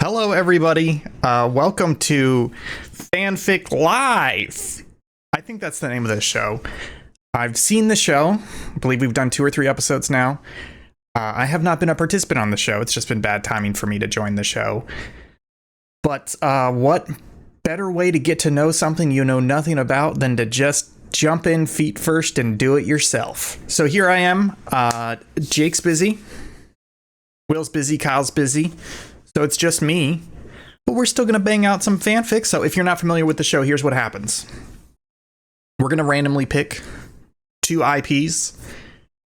Hello, everybody. Welcome to FANFIC Live. I think that's the name of this show. I've seen the show. I believe we've done 2 or 3 episodes now. I have not been a participant on the show. It's just been bad timing for me to join the show. But what better way to get to know something you know nothing about than to just jump in feet first and do it yourself. So here I am. Jake's busy. Will's busy. Kyle's busy. So it's just me, but we're still going to bang out some fanfic. So if you're not familiar with the show, here's what happens. We're going to randomly pick 2 IPs,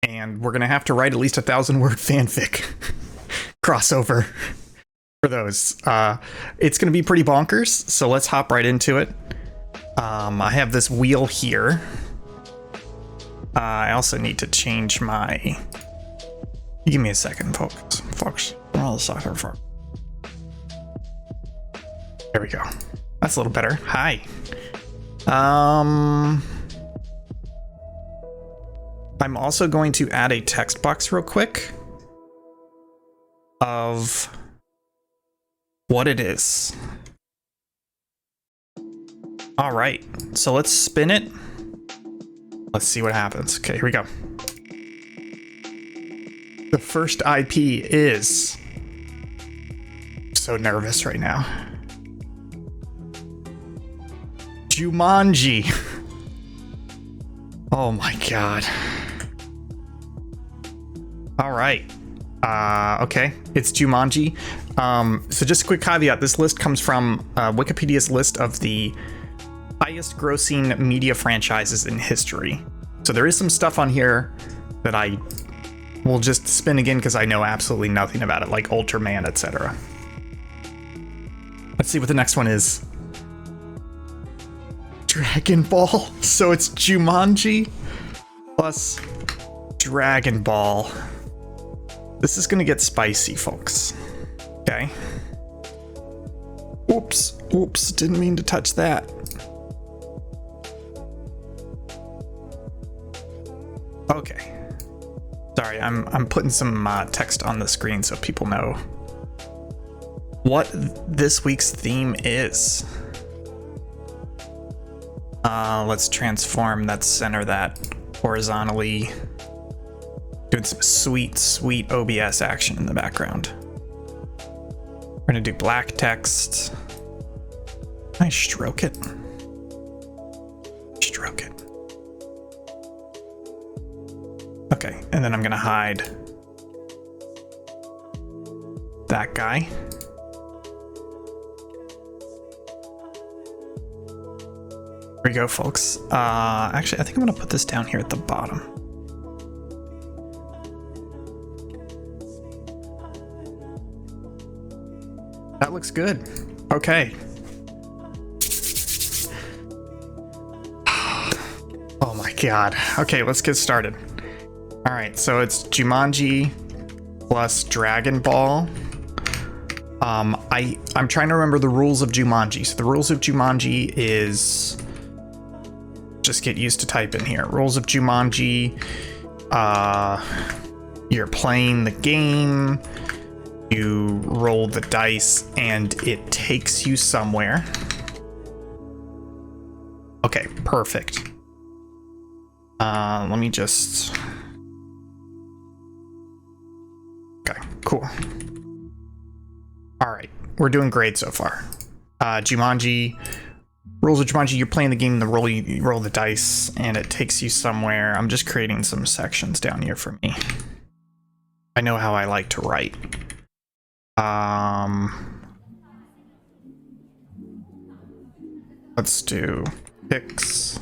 and we're going to have to write at least 1,000-word fanfic crossover for those. It's going to be pretty bonkers, so let's hop right into it. I have this wheel here. I also need to change my... Give me a second, folks. There we go. That's a little better. Hi. I'm also going to add a text box real quick of what it is. All right, so let's spin it. Let's see what happens. Okay, here we go. The first IP is... I'm so nervous right now. Jumanji. Oh my god. All right. Okay, it's Jumanji. So just a quick caveat, this list comes from Wikipedia's list of the highest grossing media franchises in history. So there is some stuff on here that I will just spin again because I know absolutely nothing about it, like Ultraman, etc. Let's see what the next one is. Dragon Ball. So it's Jumanji plus Dragon Ball. This is gonna get spicy, folks. Okay. Oops, didn't mean to touch that. Okay. Sorry, I'm putting some text on the screen so people know what this week's theme is. Let's transform that, center that horizontally. Doing some sweet OBS action in the background. We're gonna do black text. Can I stroke it? Stroke it. Okay, and then I'm gonna hide that guy. There we go, folks. Actually, I think I'm gonna put this down here at the bottom. That looks good. Okay. Oh my god. Okay, let's get started. All right, so it's Jumanji plus Dragon Ball. I'm trying to remember the rules of Jumanji. So the rules of Jumanji is... Just get used to typing here. Rules of Jumanji. You're playing the game. You roll the dice and it takes you somewhere. Okay, perfect. Let me just... Okay, cool. All right, we're doing great so far. Jumanji. Rules of Jumanji, you're playing the game, you roll the dice, and it takes you somewhere. I'm just creating some sections down here for me. I know how I like to write. Let's do picks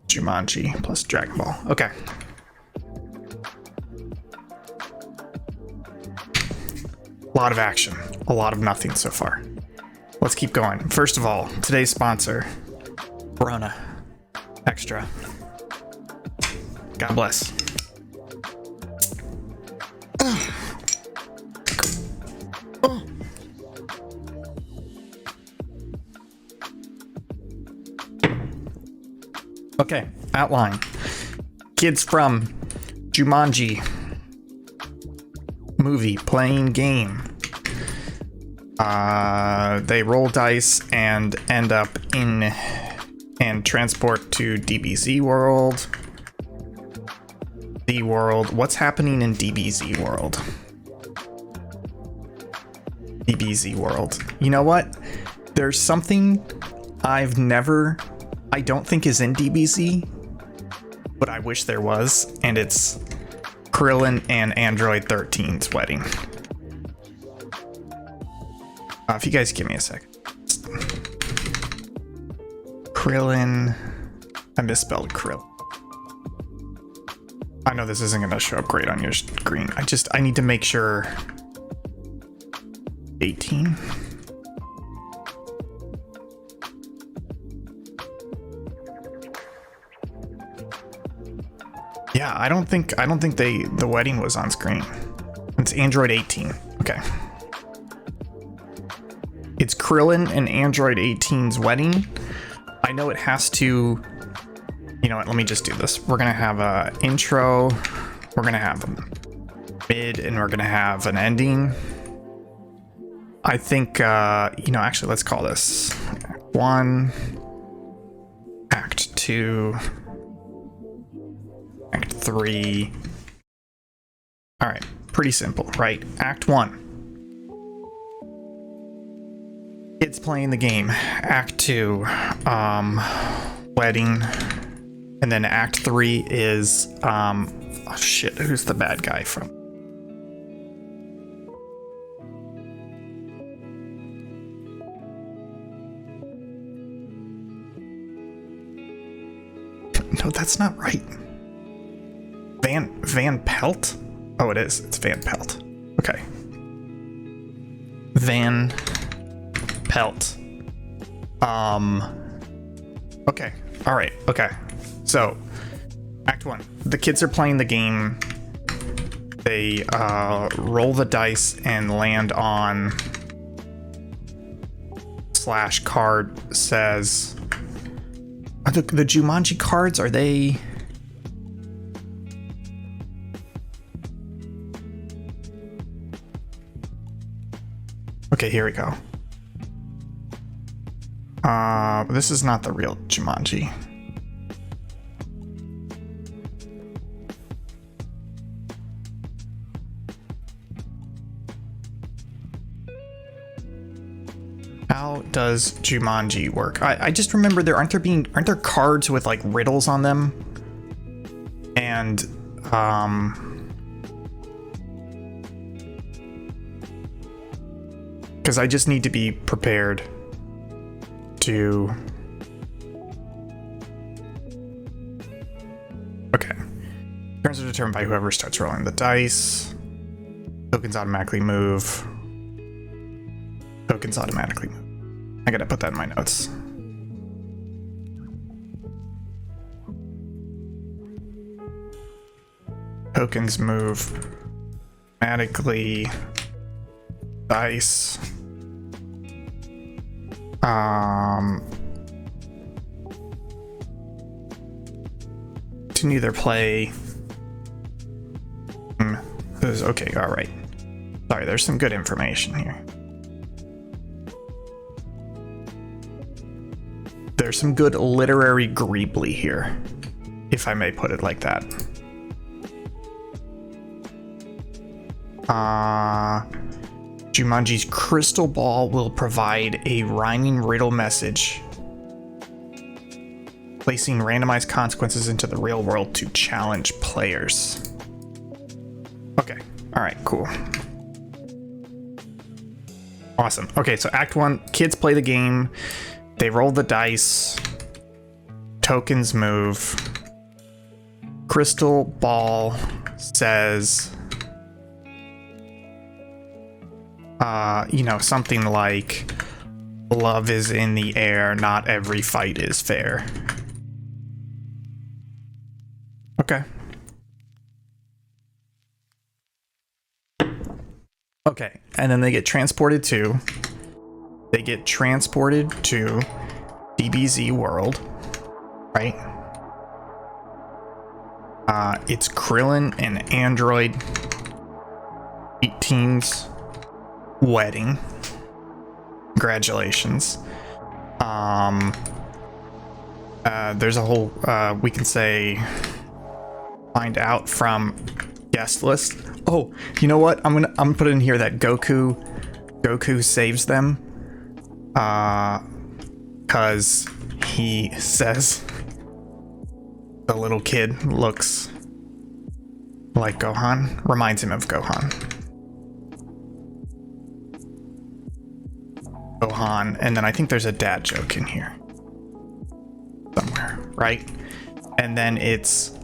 Jumanji plus Dragon Ball. Okay. A lot of action, a lot of nothing so far. Let's keep going. First of all, today's sponsor, Corona Extra. God bless. Okay, outline. Kids from Jumanji movie playing game. They roll dice and end up in and transport to DBZ world. D world. What's happening in DBZ world? DBZ world. You know what? There's something I don't think is in DBZ, but I wish there was, and it's Krillin and Android 13's wedding. If you guys give me a second. Krillin. I misspelled Krill. I know this isn't going to show up great on your screen. I need to make sure. 18. Yeah, I don't think the wedding was on screen. It's Android 18. Okay. It's Krillin and Android 18's wedding. I know it has to. You know what? Let me just do this. We're gonna have a intro. We're gonna have a mid, and we're gonna have an ending. I think. Actually, let's call this Act 1, Act 2, Act 3. All right, pretty simple, right? Act 1. Kids playing the game. Act 2, wedding. And then Act 3 is, oh shit, who's the bad guy from? No, that's not right. Van Pelt? Oh, it is. It's Van Pelt. Okay. Van Pelt. Okay. All right. Okay. So, Act 1. The kids are playing the game. They roll the dice and land on / card says. Are the Jumanji cards, are they? Okay, here we go. This is not the real Jumanji. How does Jumanji work? I just remember aren't there cards with like riddles on them? And because I just need to be prepared to. Okay. Turns are determined by whoever starts rolling the dice. Tokens automatically move. Tokens automatically move. I gotta put that in my notes. Tokens move automatically. Dice. To neither play. Okay, all right. Sorry, there's some good information here. There's some good literary greebly here, if I may put it like that. Jumanji's crystal ball will provide a rhyming riddle message, placing randomized consequences into the real world to challenge players. Okay, all right, cool. Awesome. Okay, so Act 1, kids play the game. They roll the dice. Tokens move. Crystal ball says, something like, love is in the air, not every fight is fair. Okay. Okay, and then they get transported to DBZ world, right? It's Krillin and Android 18's wedding. Congratulations. There's a whole, we can say, find out from guest list. Oh, you know what? I'm gonna put in here that Goku saves them. Cause he says the little kid looks like Gohan, reminds him of Gohan. And then I think there's a dad joke in here somewhere, right? And then it's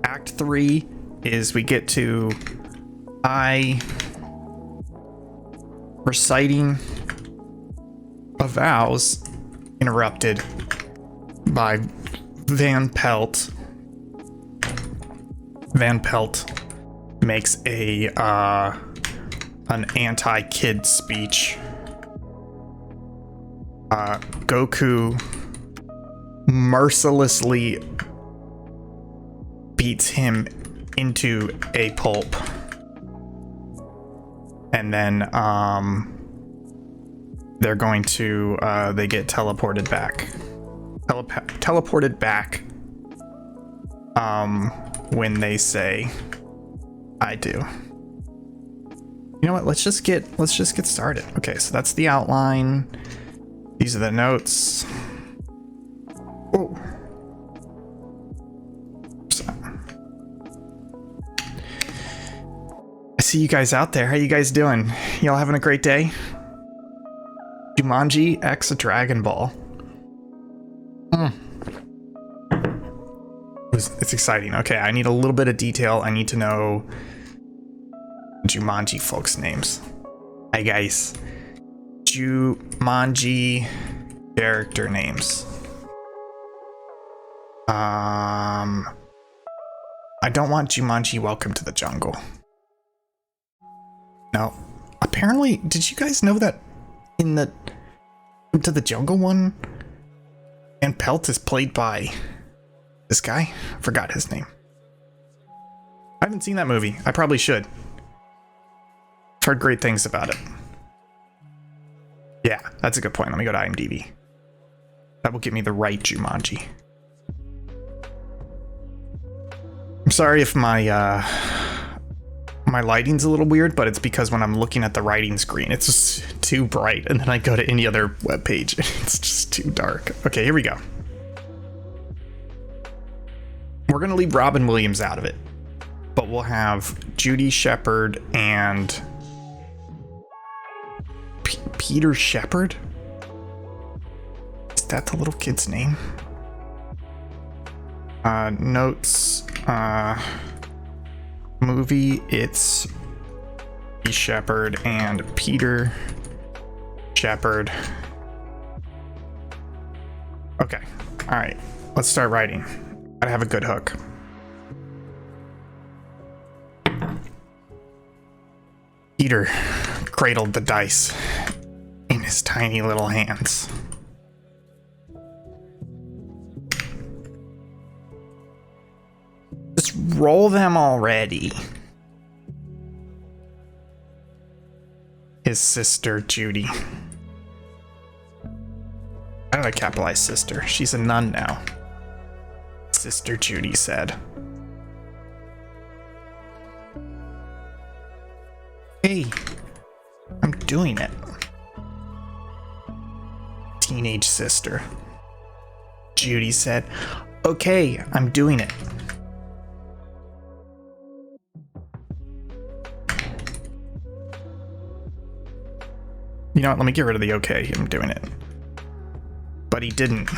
Act 3 is we get to I reciting of vows interrupted by Van Pelt. Van Pelt makes a an anti-kid speech. Goku mercilessly beats him into a pulp. And then they're going to they get teleported back. Teleported back when they say I do. You know what? Let's just get started. Okay, so that's the outline. These are the notes. Oh. I see you guys out there. How you guys doing? Y'all having a great day? Jumanji X Dragon Ball. It's exciting. Okay, I need a little bit of detail. I need to know Jumanji folks' names. Hi guys. Jumanji character names. I don't want Jumanji Welcome to the Jungle. No. Apparently, did you guys know that in the Into the Jungle one, and Pelt is played by this guy? I forgot his name. I haven't seen that movie. I probably should. I've heard great things about it. Yeah, that's a good point. Let me go to IMDb. That will get me the right Jumanji. I'm sorry if my my lighting's a little weird, but it's because when I'm looking at the writing screen, it's just too bright, and then I go to any other web page, it's just too dark. Okay, here we go. We're gonna leave Robin Williams out of it, but we'll have Judy Shepard and Peter Shepard? Is that the little kid's name? Notes. Movie. It's Shepard and Peter Shepard. Okay. All right. Let's start writing. Gotta have a good hook. Peter cradled the dice in his tiny little hands. Just roll them already. His sister, Judy. How did I capitalize sister? She's a nun now. Sister Judy said. Hey, I'm doing it. Teenage sister. Judy said, okay, I'm doing it. You know what? Let me get rid of the okay. I'm doing it. But he didn't.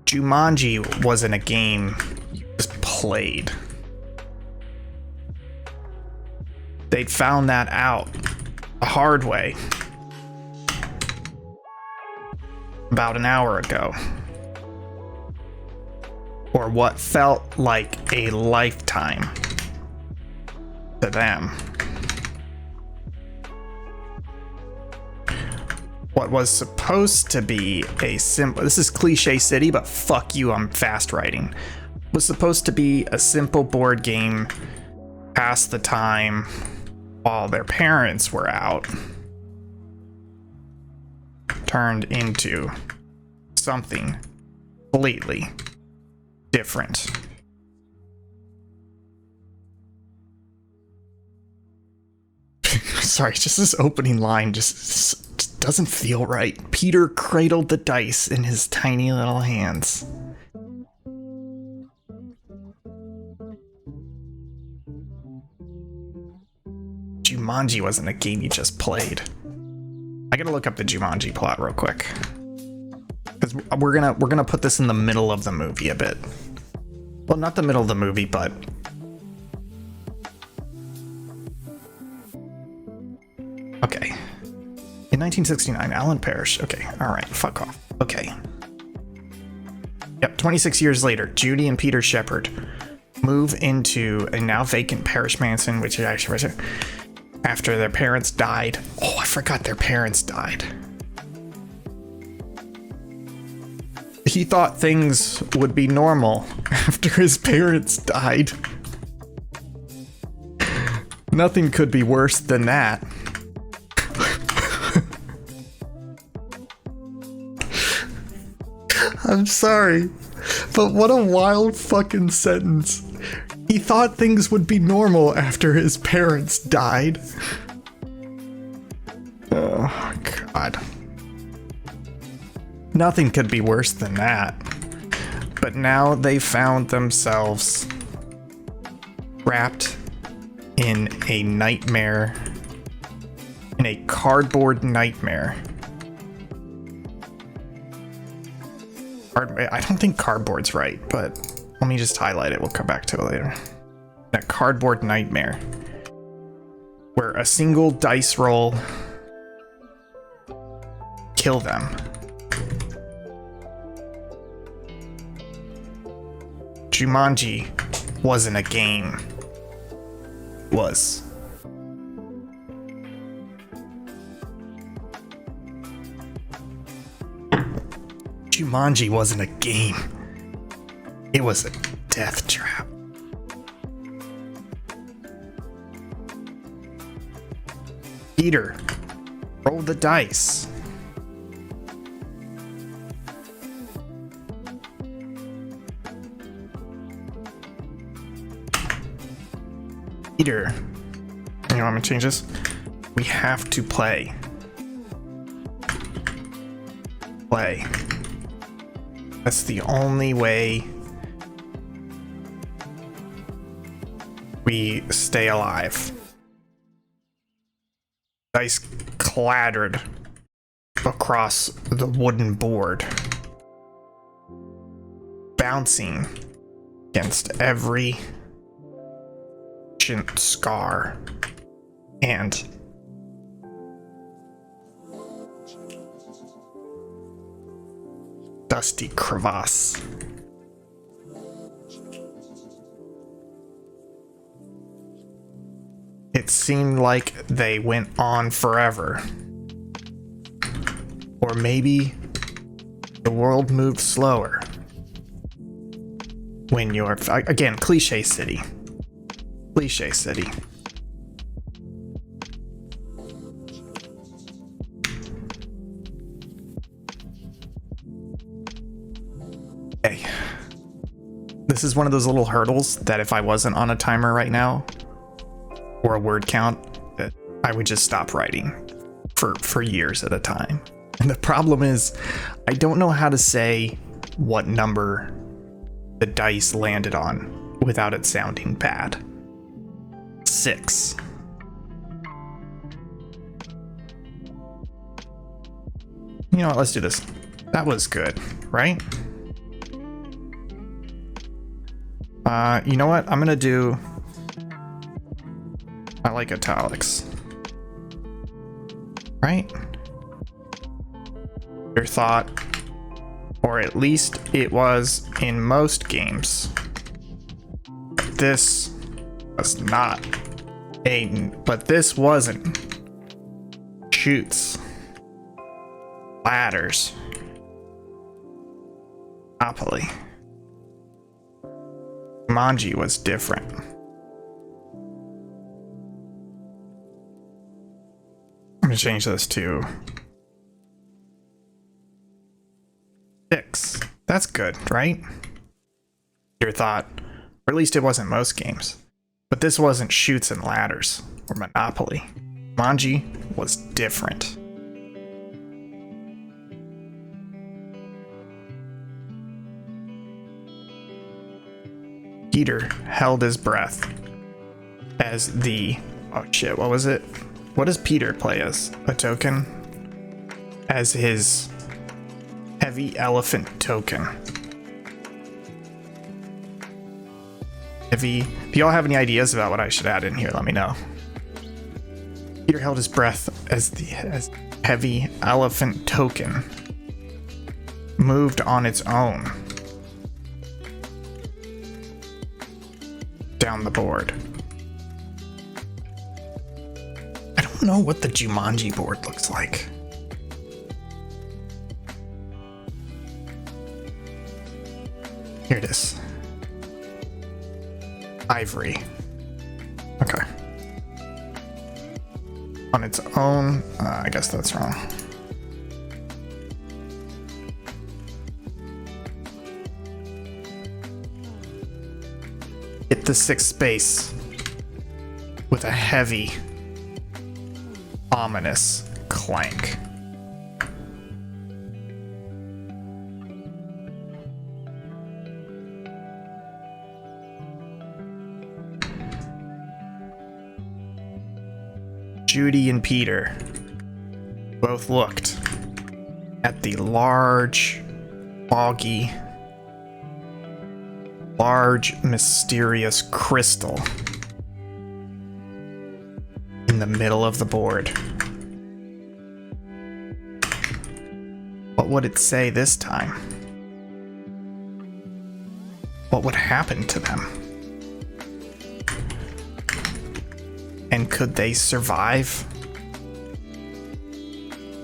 Jumanji wasn't a game you just played. They'd found that out the hard way about an hour ago. Or what felt like a lifetime to them. What was supposed to be a simple, this is cliche city, but fuck you, I'm fast writing. Was supposed to be a simple board game, pass the time while their parents were out, turned into something completely different. Sorry, just this opening line just doesn't feel right. Peter cradled the dice in his tiny little hands. Jumanji wasn't a game you just played. I gotta look up the Jumanji plot real quick, because we're gonna put this in the middle of the movie a bit. Well, not the middle of the movie, but okay. In 1969, Alan Parrish. Okay, all right, fuck off. Okay. Yep, 26 years later, Judy and Peter Shepard move into a now vacant Parrish mansion, which is actually after their parents died. Oh, I forgot their parents died. He thought things would be normal after his parents died. Nothing could be worse than that. I'm sorry, but what a wild fucking sentence. He thought things would be normal after his parents died. Oh, God. Nothing could be worse than that. But now they found themselves trapped in a nightmare, in a cardboard nightmare. I don't think cardboard's right, but let me just highlight it. We'll come back to it later. A cardboard nightmare where a single dice roll kill them. Jumanji wasn't a game. It was. Jumanji wasn't a game. It was a death trap. Peter, roll the dice. Peter, you know, I'm gonna change this. We have to play. Play. That's the only way we stay alive. Dice clattered across the wooden board, bouncing against every ancient scar and dusty crevasse. It seemed like they went on forever. Or maybe the world moved slower when you're, again, cliche city. Cliche city. Okay. This is one of those little hurdles that if I wasn't on a timer right now, or a word count, that I would just stop writing for years at a time. And the problem is, I don't know how to say what number the dice landed on without it sounding bad. 6. You know what, let's do this. That was good, right? You know what, I'm gonna do, I like italics. Right? Your thought, or at least it was in most games. This was not Aiden, but this wasn't. Shoots. Ladders. Monopoly. Jumanji was different. I'm gonna change this to that's good, right? Your thought. Or at least it wasn't most games. But this wasn't Chutes and Ladders or Monopoly. Jumanji was different. Peter held his breath as the... Oh shit, what was it? What does Peter play as? A token? As his heavy elephant token. Heavy... If y'all have any ideas about what I should add in here, let me know. Peter held his breath as the heavy elephant token moved on its own down the board. I don't know what the Jumanji board looks like. Here it is. Ivory. Okay. On its own, I guess that's wrong. Hit the sixth space with a heavy, ominous clank. Judy and Peter both looked at the large, foggy, mysterious crystal in the middle of the board. What would it say this time? What would happen to them? And could they survive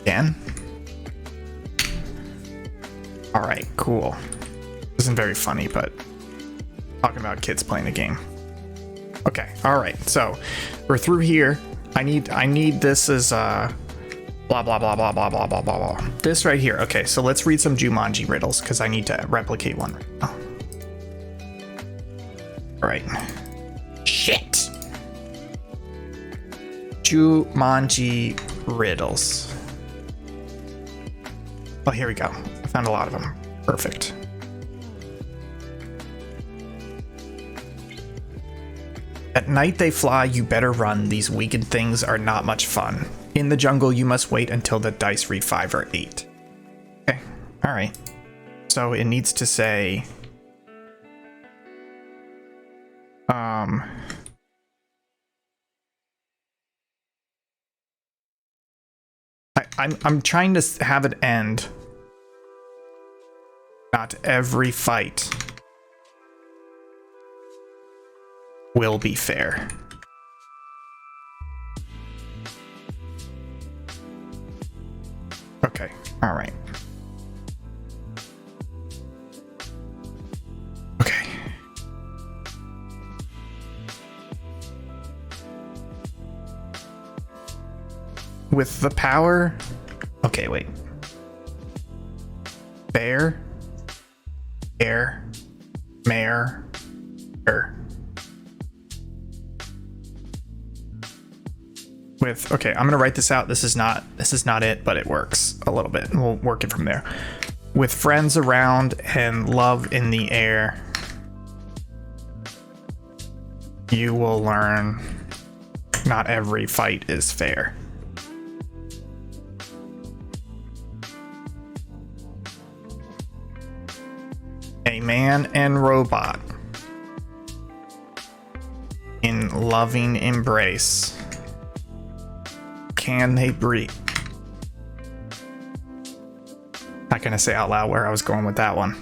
again? All right, cool. Isn't very funny, but talking about kids playing the game. Okay, all right. So we're through here. I need this as blah blah blah blah blah blah blah blah blah. This right here. Okay, so let's read some Jumanji riddles because I need to replicate one. Oh. All right. Shit. Jumanji riddles. Oh, here we go. I found a lot of them. Perfect. At night they fly, you better run. These weakened things are not much fun. In the jungle, you must wait until the dice read 5 or 8. Okay, all right. So it needs to say... I'm trying to have it end. Not every fight will be fair. Okay, all right. Okay. With the power... Okay, wait. Bear. Air. Mare. With... Okay, I'm gonna write this out. This is not it, but it works a little bit. We'll work it from there. With friends around and love in the air, you will learn not every fight is fair. A man and robot in loving embrace. Can they breathe? Not gonna say out loud where I was going with that one.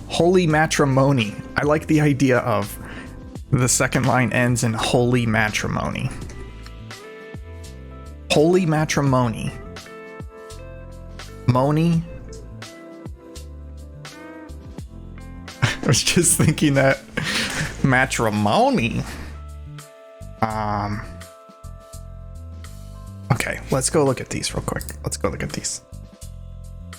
Holy matrimony. I like the idea of the second line ends in holy matrimony. Holy matrimony. Moni. I was just thinking that matrimony. Okay. let's go look at these real quick. Let's go look at these.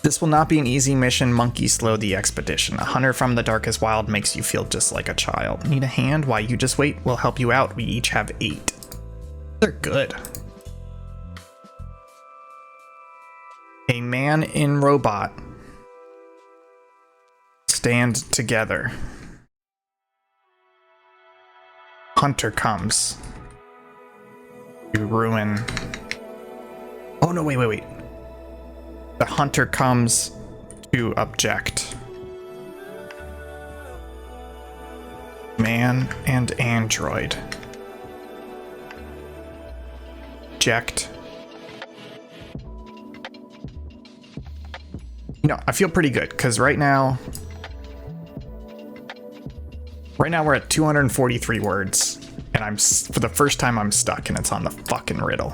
This will not be an easy mission. Monkey slow the expedition. A hunter from the darkest wild makes you feel just like a child. Need a hand? Why, you just wait. We'll help you out. We each have 8. They're good. A man in robot. Stand together. Hunter comes. You ruin. Oh no, wait. The hunter comes to object. Man and android. Object. You know, I feel pretty good because right now we're at 243 words, and for the first time I'm stuck, and it's on the fucking riddle.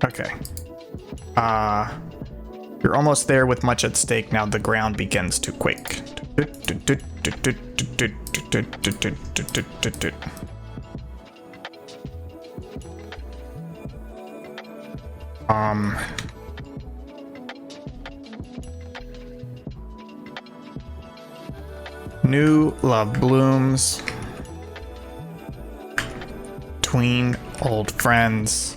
Okay. You're almost there with much at stake. Now the ground begins to quake. New love blooms between old friends.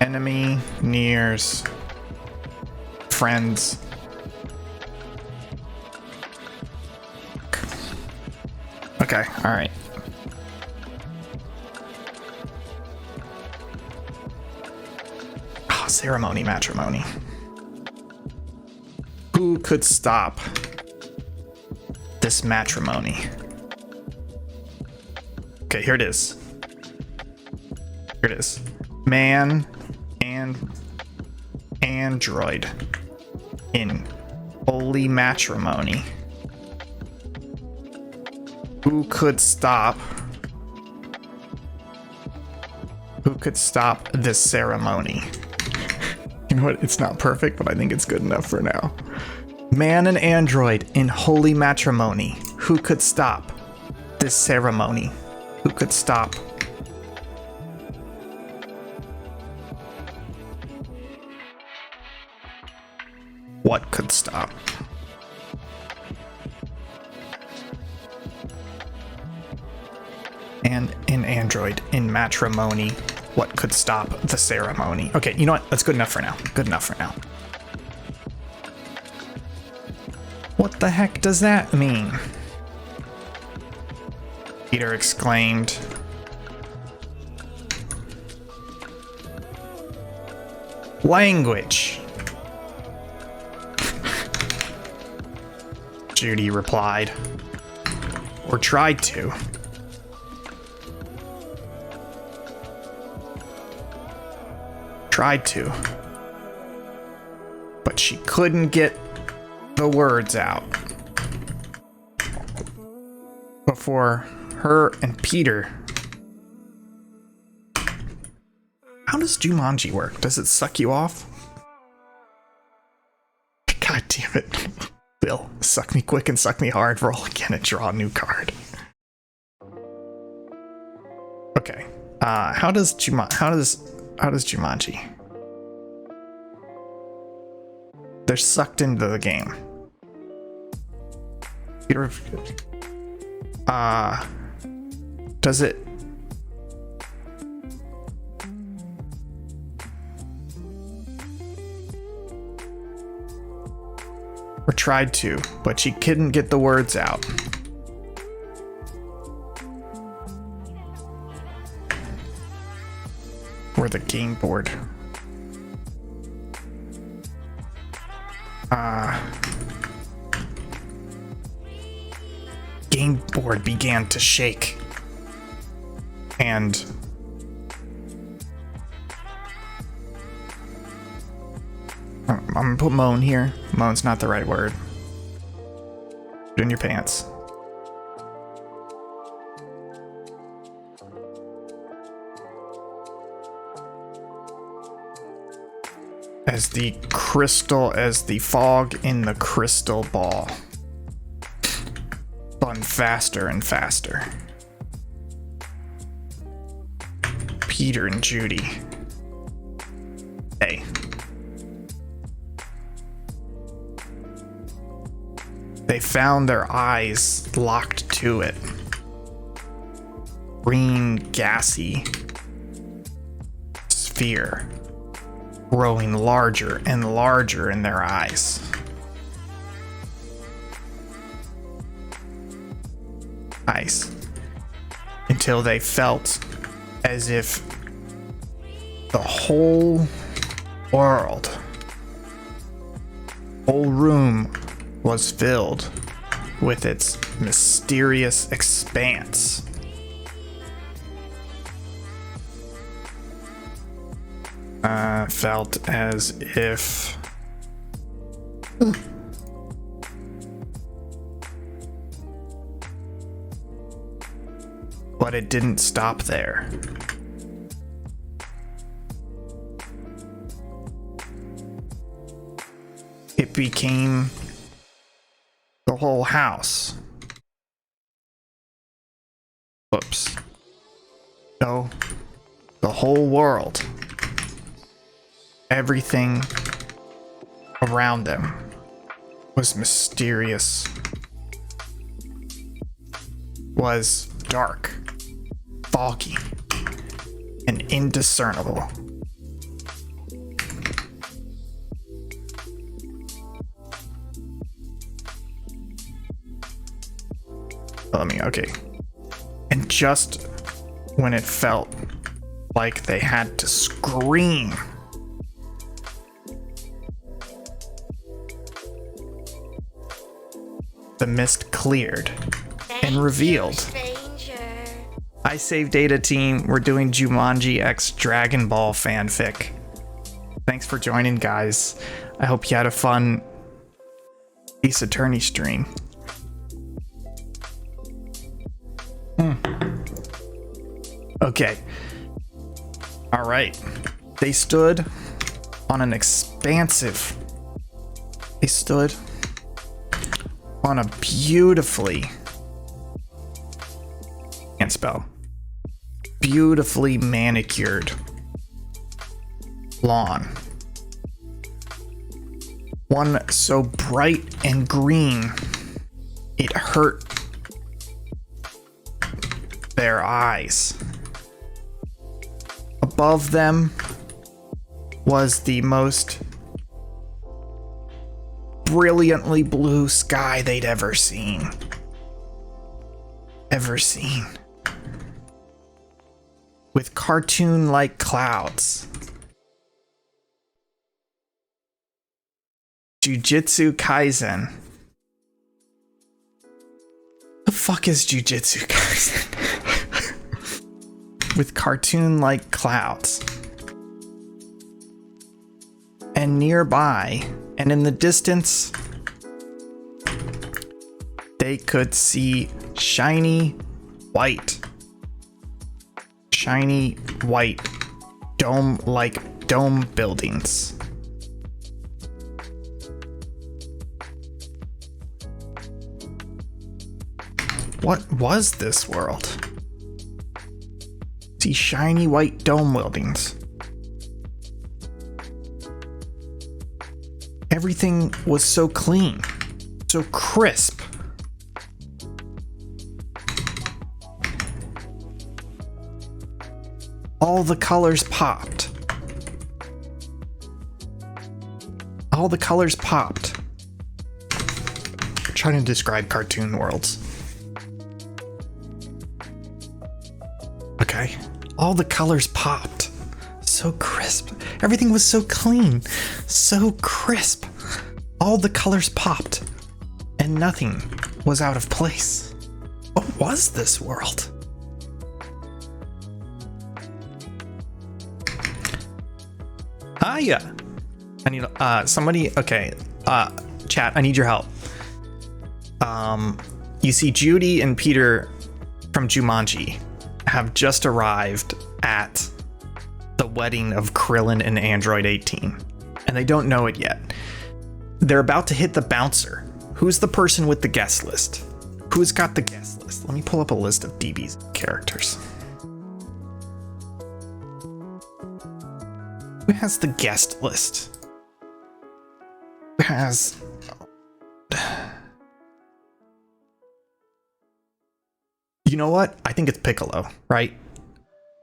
Enemy nears friends. Okay, all right. Oh, ceremony, matrimony. Who could stop this matrimony? Okay, here it is. Here it is. Man and android in holy matrimony. Who could stop? Who could stop this ceremony? You know what? It's not perfect, but I think it's good enough for now. Man and android in holy matrimony. Who could stop this ceremony? Who could stop? What could stop? And an android in matrimony. What could stop the ceremony? Okay, you know what? That's good enough for now. Good enough for now. What the heck does that mean? Peter exclaimed. Language. Judy replied. Or tried to. Tried to. But she couldn't get the words out. Before her and Peter. How does Jumanji work? Does it suck you off? God damn it. Bill, suck me quick and suck me hard. Roll again and draw a new card. Okay. How does Jumanji? They're sucked into the game. Does it? Or tried to, but she couldn't get the words out. Or the game board. Game board began to shake. And I'm gonna put moan here. Moan's not the right word. Put it in your pants. As the fog in the crystal ball. going faster and faster. Peter and Judy. Hey. They found their eyes locked to it. Green, gassy sphere growing larger and larger in their eyes. Until they felt as if the whole world, whole room was filled with its mysterious expanse. Felt as if but it didn't stop there. It became the whole house. Whoops. No, the whole world. Everything around them was mysterious, was dark, foggy, and indiscernible. Okay. And just when it felt like they had to scream, the mist cleared and revealed. I Save Data Team, we're doing Jumanji X Dragon Ball fanfic. Thanks for joining, guys. I hope you had a fun Ace Attorney stream. Okay. Alright. They stood on an expansive... They stood on a beautifully... Can't spell. Beautifully manicured lawn. One so bright and green, it hurt their eyes. Above them was the most brilliantly blue sky they'd ever seen. With cartoon-like clouds. Jujutsu Kaisen. The fuck is Jujutsu Kaisen? With cartoon-like clouds. And nearby, and in the distance, they could see shiny white dome buildings. What was this world? See shiny white dome buildings. Everything was so clean, so crisp. All the colors popped. I'm trying to describe cartoon worlds. Okay. All the colors popped. So crisp. Everything was so clean. So crisp. All the colors popped. And nothing was out of place. What was this world? Yeah. I need somebody. Okay. Chat, I need your help. You see Judy and Peter from Jumanji have just arrived at the wedding of Krillin and Android 18, and they don't know it yet. They're about to hit the bouncer. Who's the person with the guest list? Who's got the guest list? Let me pull up a list of DBZ characters. Who has the guest list? Who has... You know what? I think it's Piccolo, right?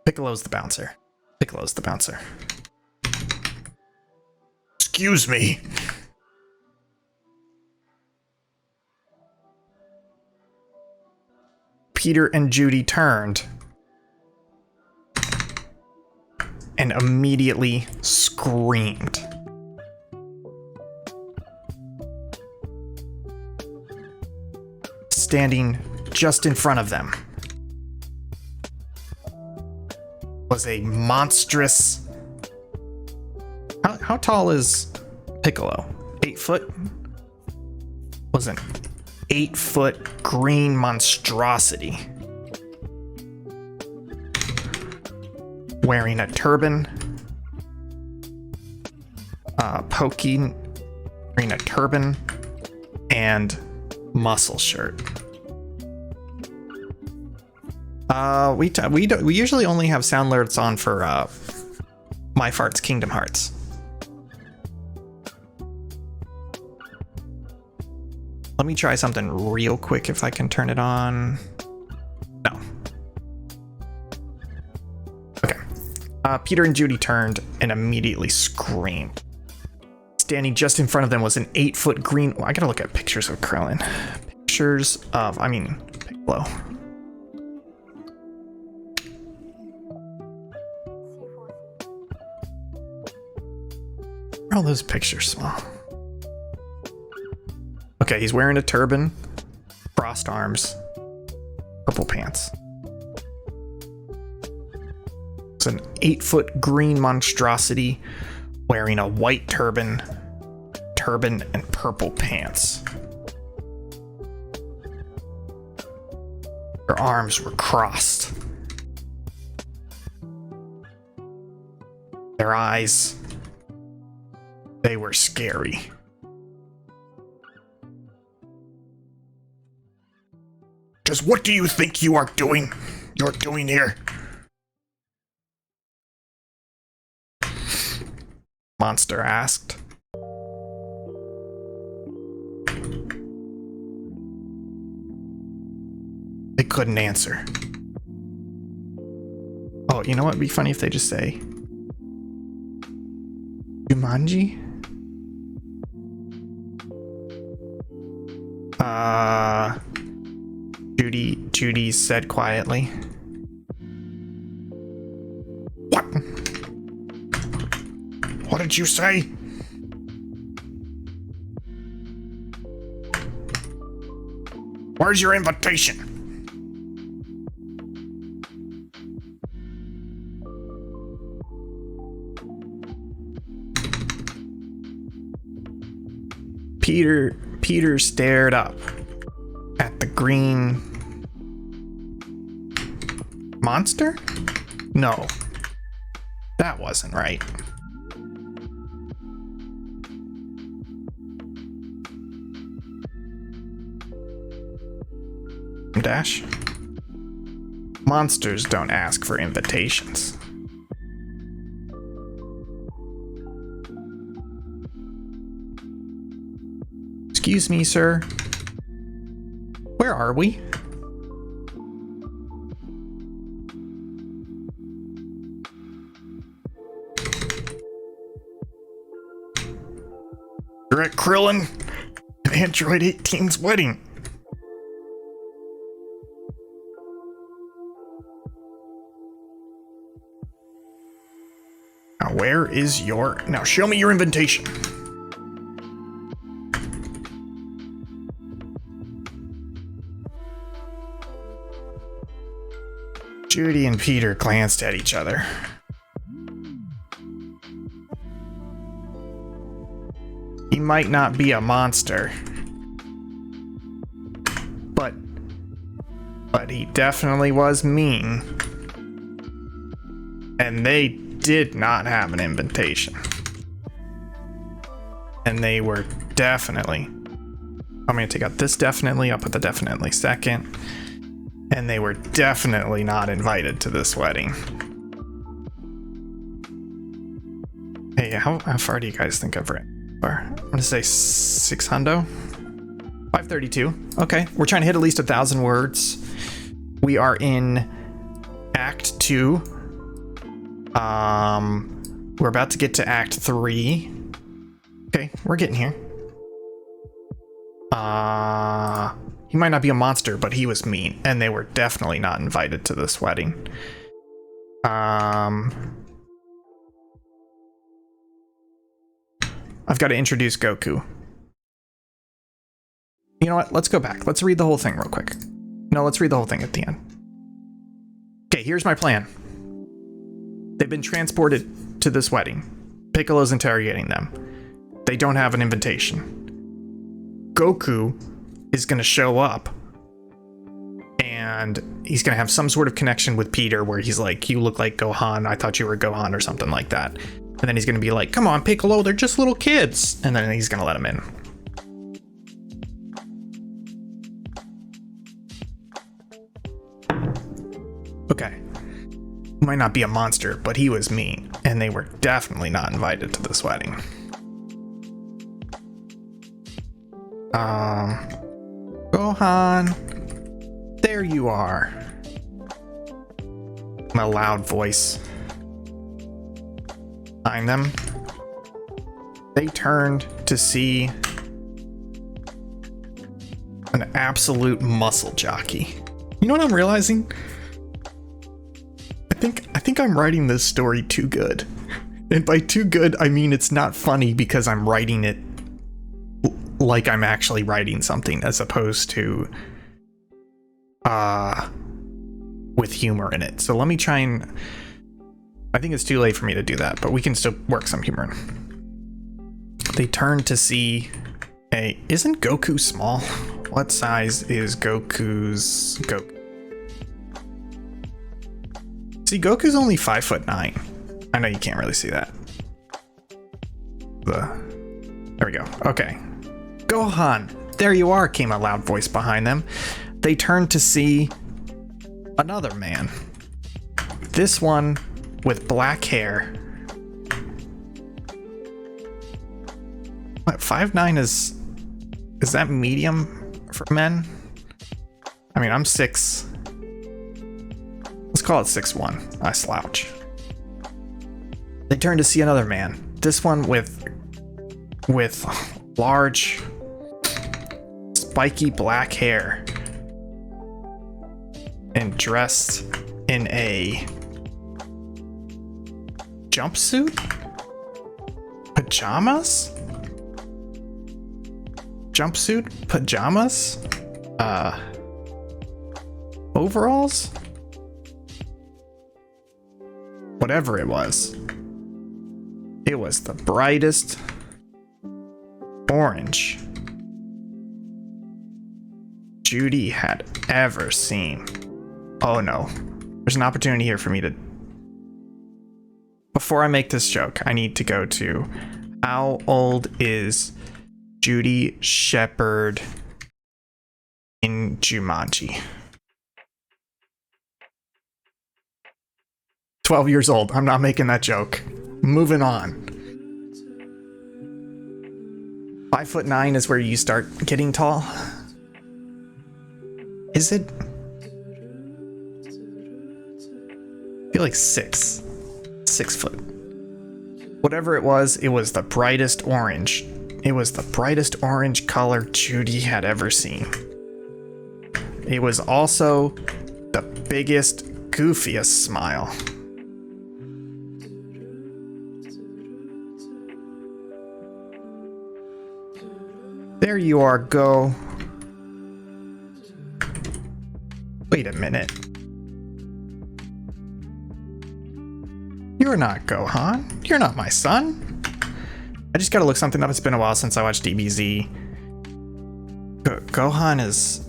Piccolo's the bouncer. Piccolo's the bouncer. Excuse me. Peter and Judy turned and immediately screamed. Standing just in front of them was a monstrous... How tall is Piccolo? 8 foot? Was an 8-foot green monstrosity. Wearing a turban. Wearing a turban and muscle shirt. We usually only have sound alerts on for My Fart's Kingdom Hearts. Let me try something real quick if I can turn it on. No. Okay. Peter and Judy turned and immediately screamed. Standing just in front of them was an 8-foot green... I gotta look at pictures of Krillin. Pictures of... Piccolo. Where are all those pictures small? Okay, he's wearing a turban, crossed arms, purple pants. It's an 8-foot green monstrosity wearing a white turban, and purple pants. Their arms were crossed. Their eyes, they were scary. Just what do you think you are doing? You're doing here? Monster asked. They couldn't answer. Oh, you know what would be funny if they just say Jumanji? Judy said quietly. What? What did you say? Where's your invitation? Peter stared up at the green monster? No, that wasn't right. Dash. Monsters don't ask for invitations. Excuse me, sir. Where are we? You're at Krillin and Android 18's wedding. Now, where is your... Now, show me your invitation. Judy and Peter glanced at each other. He might not be a monster, but he definitely was mean. And they did not have an invitation. And they were definitely I'm going to take out this definitely. I'll put the definitely second. And they were definitely not invited to this wedding. Hey, how far do you guys think I've written? I'm going to say 600. 532. Okay, we're trying to hit at least 1,000 words. We are in Act 2. We're about to get to Act 3. Okay, we're getting here. He might not be a monster, but he was mean, and they were definitely not invited to this wedding. I've got to introduce Goku. You know what? Let's go back. Let's read the whole thing real quick. No, let's read the whole thing at the end. Okay, here's my plan. They've been transported to this wedding. Piccolo's interrogating them. They don't have an invitation. Goku is going to show up. And he's going to have some sort of connection with Peter where he's like, you look like Gohan. I thought you were Gohan or something like that. And then he's going to be like, come on, Piccolo, they're just little kids. And then he's going to let him in. Okay. Might not be a monster, but he was mean. And they were definitely not invited to this wedding. Gohan. There you are. In a loud voice. Behind them. They turned to see an absolute muscle jockey. You know what I'm realizing? I think I'm writing this story too good. And by too good, I mean it's not funny because I'm writing it like I'm actually writing something as opposed to with humor in it. So let me try and... I think it's too late for me to do that, but we can still work some humor in. They turn to see a... Isn't Goku small? What size is Goku's... Goku? See, Goku's only 5'9". I know you can't really see that. There we go. Okay. Gohan, there you are, came a loud voice behind them. They turned to see another man. This one with black hair. What, 5'9" is that medium for men? I mean, I'm 6. Let's call it 6'1". I slouch. They turn to see another man. This one with large, spiky black hair and dressed in a jumpsuit? Pajamas? Jumpsuit? Pajamas? Overalls? Whatever it was the brightest orange Judy had ever seen. Oh no, there's an opportunity here for me to... Before I make this joke, I need to go to how old is Judy Shepard in Jumanji? 12 years old. I'm not making that joke. Moving on. 5'9" is where you start getting tall. Is it? I feel like 6 foot. Whatever it was the brightest orange. It was the brightest orange color Judy had ever seen. It was also the biggest, goofiest smile. There you are, Go. Wait a minute. You're not Gohan. You're not my son. I just gotta look something up. It's been a while since I watched DBZ. Gohan is...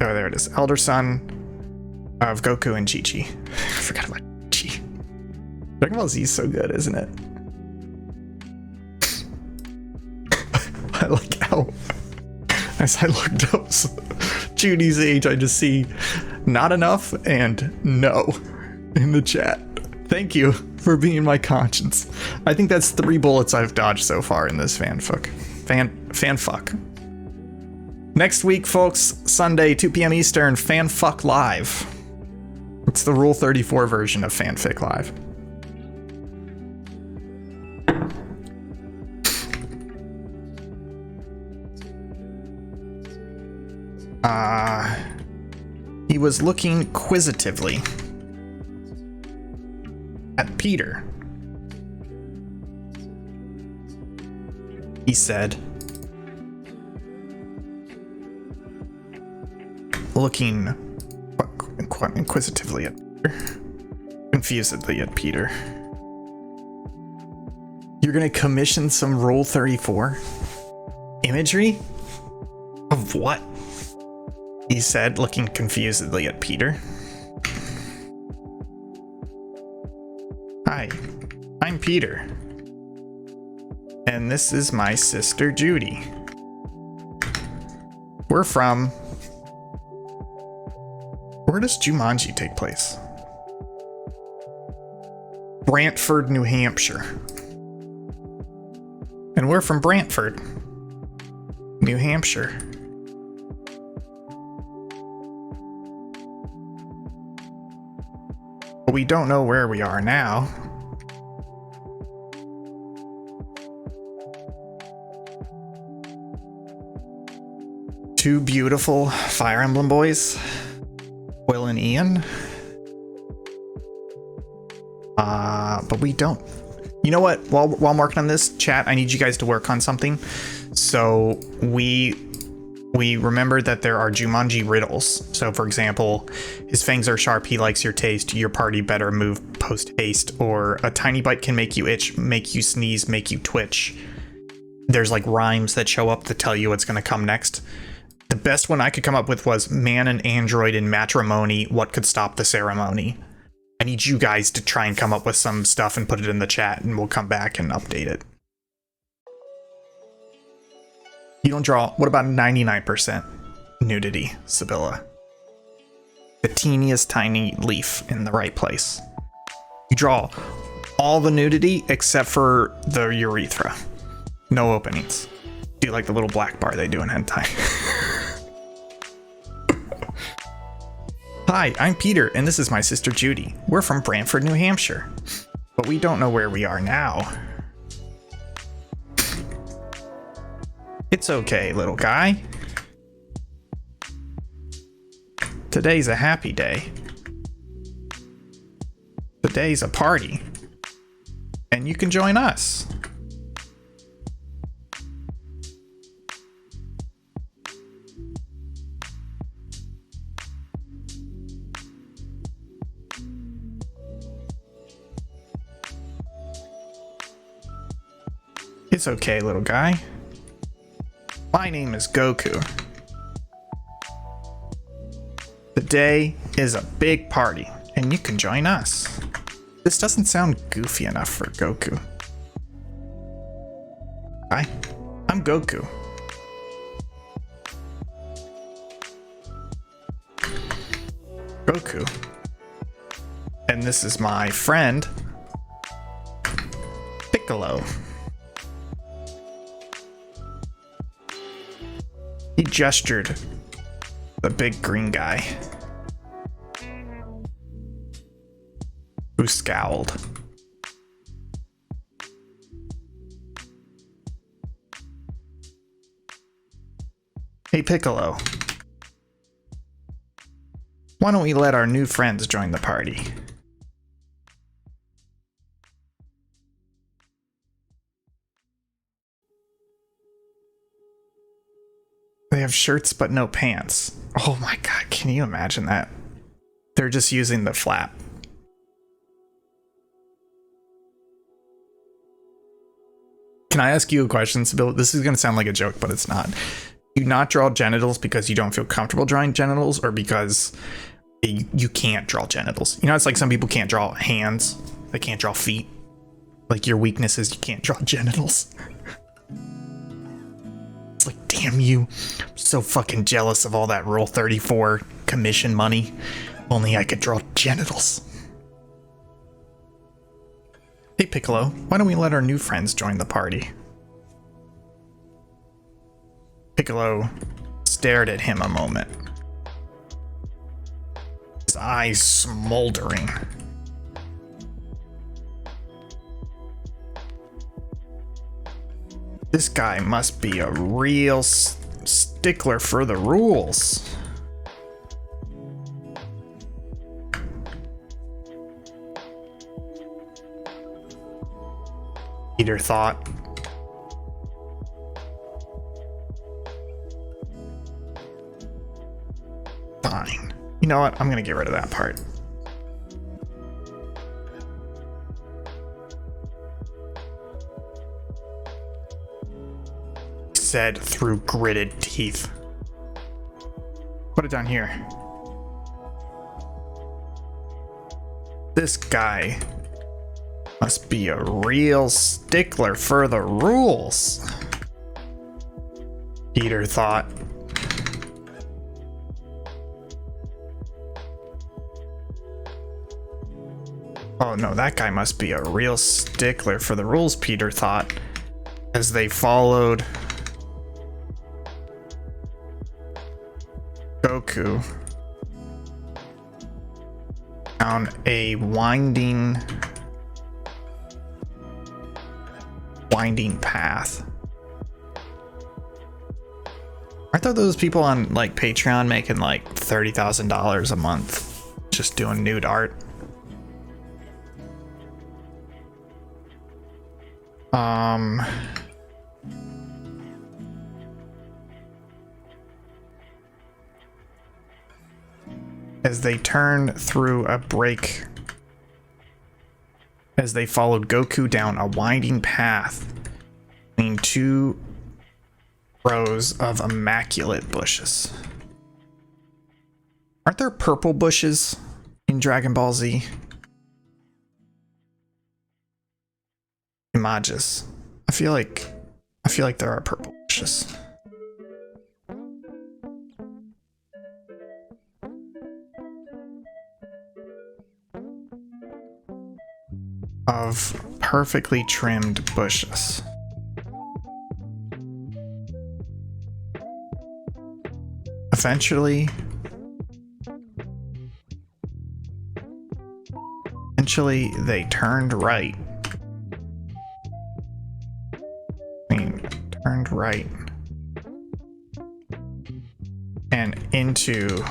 Oh, there it is. Elder son of Goku and Chi-Chi. I forgot about Chi. Dragon Ball Z is so good, isn't it? like how, as I looked up Judy's age, I just see not enough and no in the chat. Thank you for being my conscience. I think that's 3 bullets I've dodged so far in this fanfuck. Fanfuck. Next week, folks, Sunday, 2 p.m. Eastern, FANFIC Live. It's the Rule 34 version of FANFIC Live. He was looking inquisitively at Peter. He said, looking quite inquisitively at Peter, confusedly at Peter. You're gonna commission some Rule 34 imagery? Of what? He said, looking confusedly at Peter. Hi, I'm Peter. And this is my sister Judy. We're from... Where does Jumanji take place? Brantford, New Hampshire. And we're from Brantford, New Hampshire. But we don't know where we are now. Two beautiful Fire Emblem boys, Will and Ian. But we don't. You know what? While I'm working on this, chat, I need you guys to work on something. So we remember that there are Jumanji riddles. So for example, his fangs are sharp, he likes your taste, your party better move post haste, or a tiny bite can make you itch, make you sneeze, make you twitch. There's like rhymes that show up to tell you what's going to come next. The best one I could come up with was man and android in matrimony, what could stop the ceremony? I need you guys to try and come up with some stuff and put it in the chat, and we'll come back and update it. You don't draw. What about 99% nudity, Sibylla? The teeniest tiny leaf in the right place. You draw all the nudity except for the urethra. No openings. Do like the little black bar they do in hentai. Hi, I'm Peter, and this is my sister Judy. We're from Brantford, New Hampshire. But we don't know where we are now. It's okay, little guy. Today's a happy day. Today's a party. And you can join us. It's okay, little guy. My name is Goku. The day is a big party, and you can join us. This doesn't sound goofy enough for Goku. Hi, I'm Goku. Goku. And this is my friend, Piccolo. He gestured, the big green guy, who scowled. Hey Piccolo, why don't we let our new friends join the party? They have shirts but no pants. Oh my god, can you imagine that? They're just using the flap. Can I ask you a question, Sibyl? This is going to sound like a joke, but it's not. Do you not draw genitals because you don't feel comfortable drawing genitals, or because you can't draw genitals? You know, it's like some people can't draw hands. They can't draw feet. Like your weakness is you can't draw genitals. Damn you. I'm so fucking jealous of all that Rule 34 commission money. Only I could draw genitals. Hey Piccolo, why don't we let our new friends join the party? Piccolo stared at him a moment, his eyes smoldering. This guy must be a real stickler for the rules. Peter thought. Fine. You know what? I'm gonna get rid of that part. Said through gritted teeth. Put it down here. This guy must be a real stickler for the rules, Peter thought. Oh no, that guy must be a real stickler for the rules, Peter thought, as they followed Goku down a winding path. Aren't there those people on like Patreon making like $30,000 a month just doing nude art? As they turn through a break, as they followed Goku down a winding path between two rows of immaculate bushes. Aren't there purple bushes in Dragon Ball Z? Images. I feel like there are purple bushes. Of perfectly trimmed bushes. Eventually they turned right. Turned right and into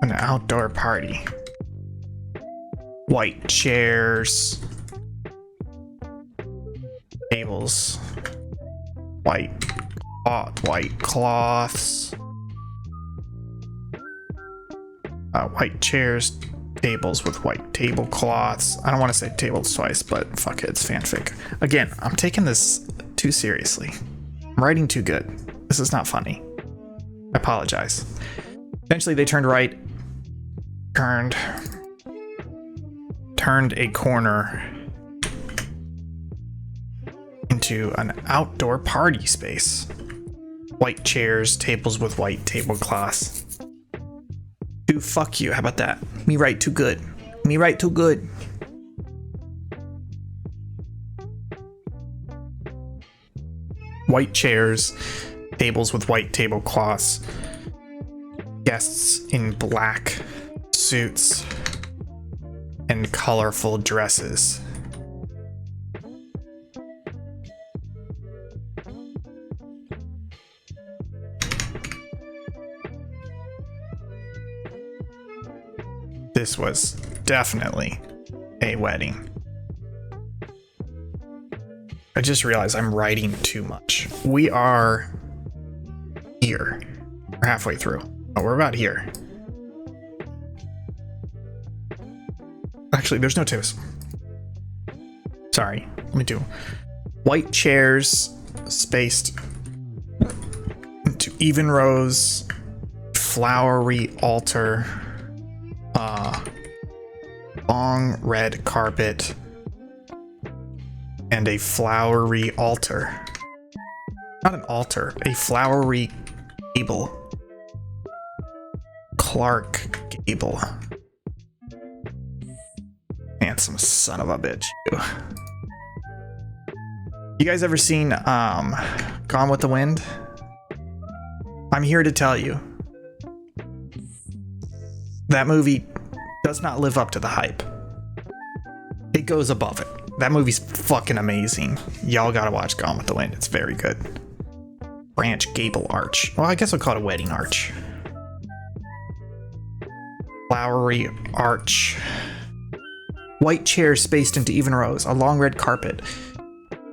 an outdoor party. White chairs, tables, white cloths, white chairs, tables with white tablecloths. I don't want to say tables twice, but fuck it, it's fanfic. Again, I'm taking this too seriously. I'm writing too good. This is not funny. I apologize. Eventually they turned right, turned a corner into an outdoor party space. White chairs, tables with white tablecloths. Dude, fuck you. How about that? Me write too good. Me write too good. White chairs, tables with white tablecloths. Guests in black suits and colorful dresses. This was definitely a wedding. I just realized I'm writing too much. We are here. We're halfway through. Oh, we're about here. Actually, there's no tables. Sorry. Let me do white chairs spaced into even rows, flowery altar, long red carpet, and a flowery altar. Not an altar, a flowery gable. Clark Gable. Handsome son of a bitch. You guys ever seen Gone with the Wind? I'm here to tell you that movie does not live up to the hype. It goes above it. That movie's fucking amazing. Y'all gotta watch Gone with the Wind. It's very good. Branch gable arch. Well, I guess I'll call it a wedding arch. Flowery arch. White chairs spaced into even rows. A long red carpet.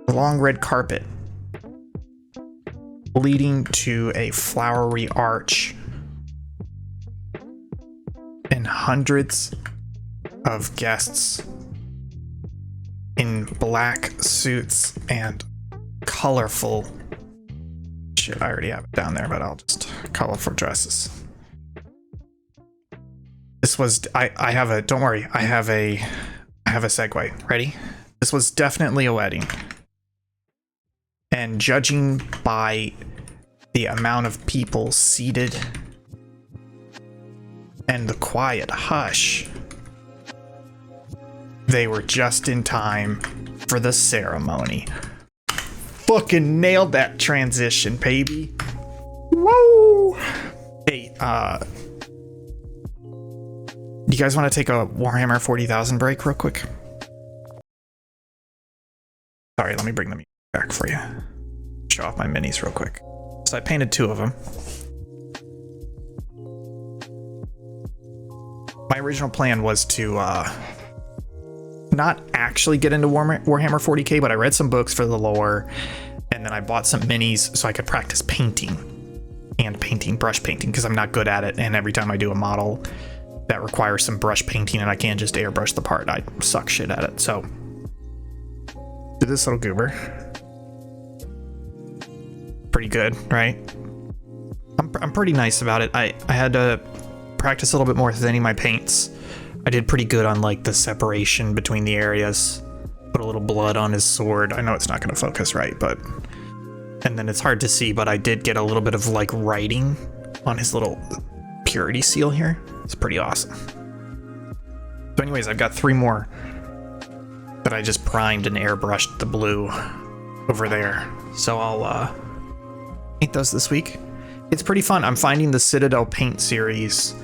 A long red carpet leading to a flowery arch. And hundreds of guests in black suits and colorful shit. I already have it down there, but I'll just colorful dresses. This was I have a don't worry, I have a segue. Ready? This was definitely a wedding. And judging by the amount of people seated and the quiet hush, they were just in time for the ceremony. Fucking nailed that transition, baby. Woo! Hey, you guys want to take a Warhammer 40,000 break real quick? Sorry, let me bring them back for you. Show off my minis real quick. So I painted 2 of them. My original plan was to not actually get into Warhammer 40k, but I read some books for the lore, and then I bought some minis so I could practice painting, brush painting, because I'm not good at it, and every time I do a model that requires some brush painting and I can't just airbrush the part, I suck shit at it. So do this little goober. Pretty good, right? I'm pretty nice about it. I had to practice a little bit more thinning my paints. I did pretty good on like the separation between the areas. Put a little blood on his sword. I know it's not going to focus right, but... And then it's hard to see, but I did get a little bit of like writing on his little purity seal here. It's pretty awesome. So anyways, I've got 3 more that I just primed and airbrushed the blue over there. So I'll paint those this week. It's pretty fun. I'm finding the Citadel paint series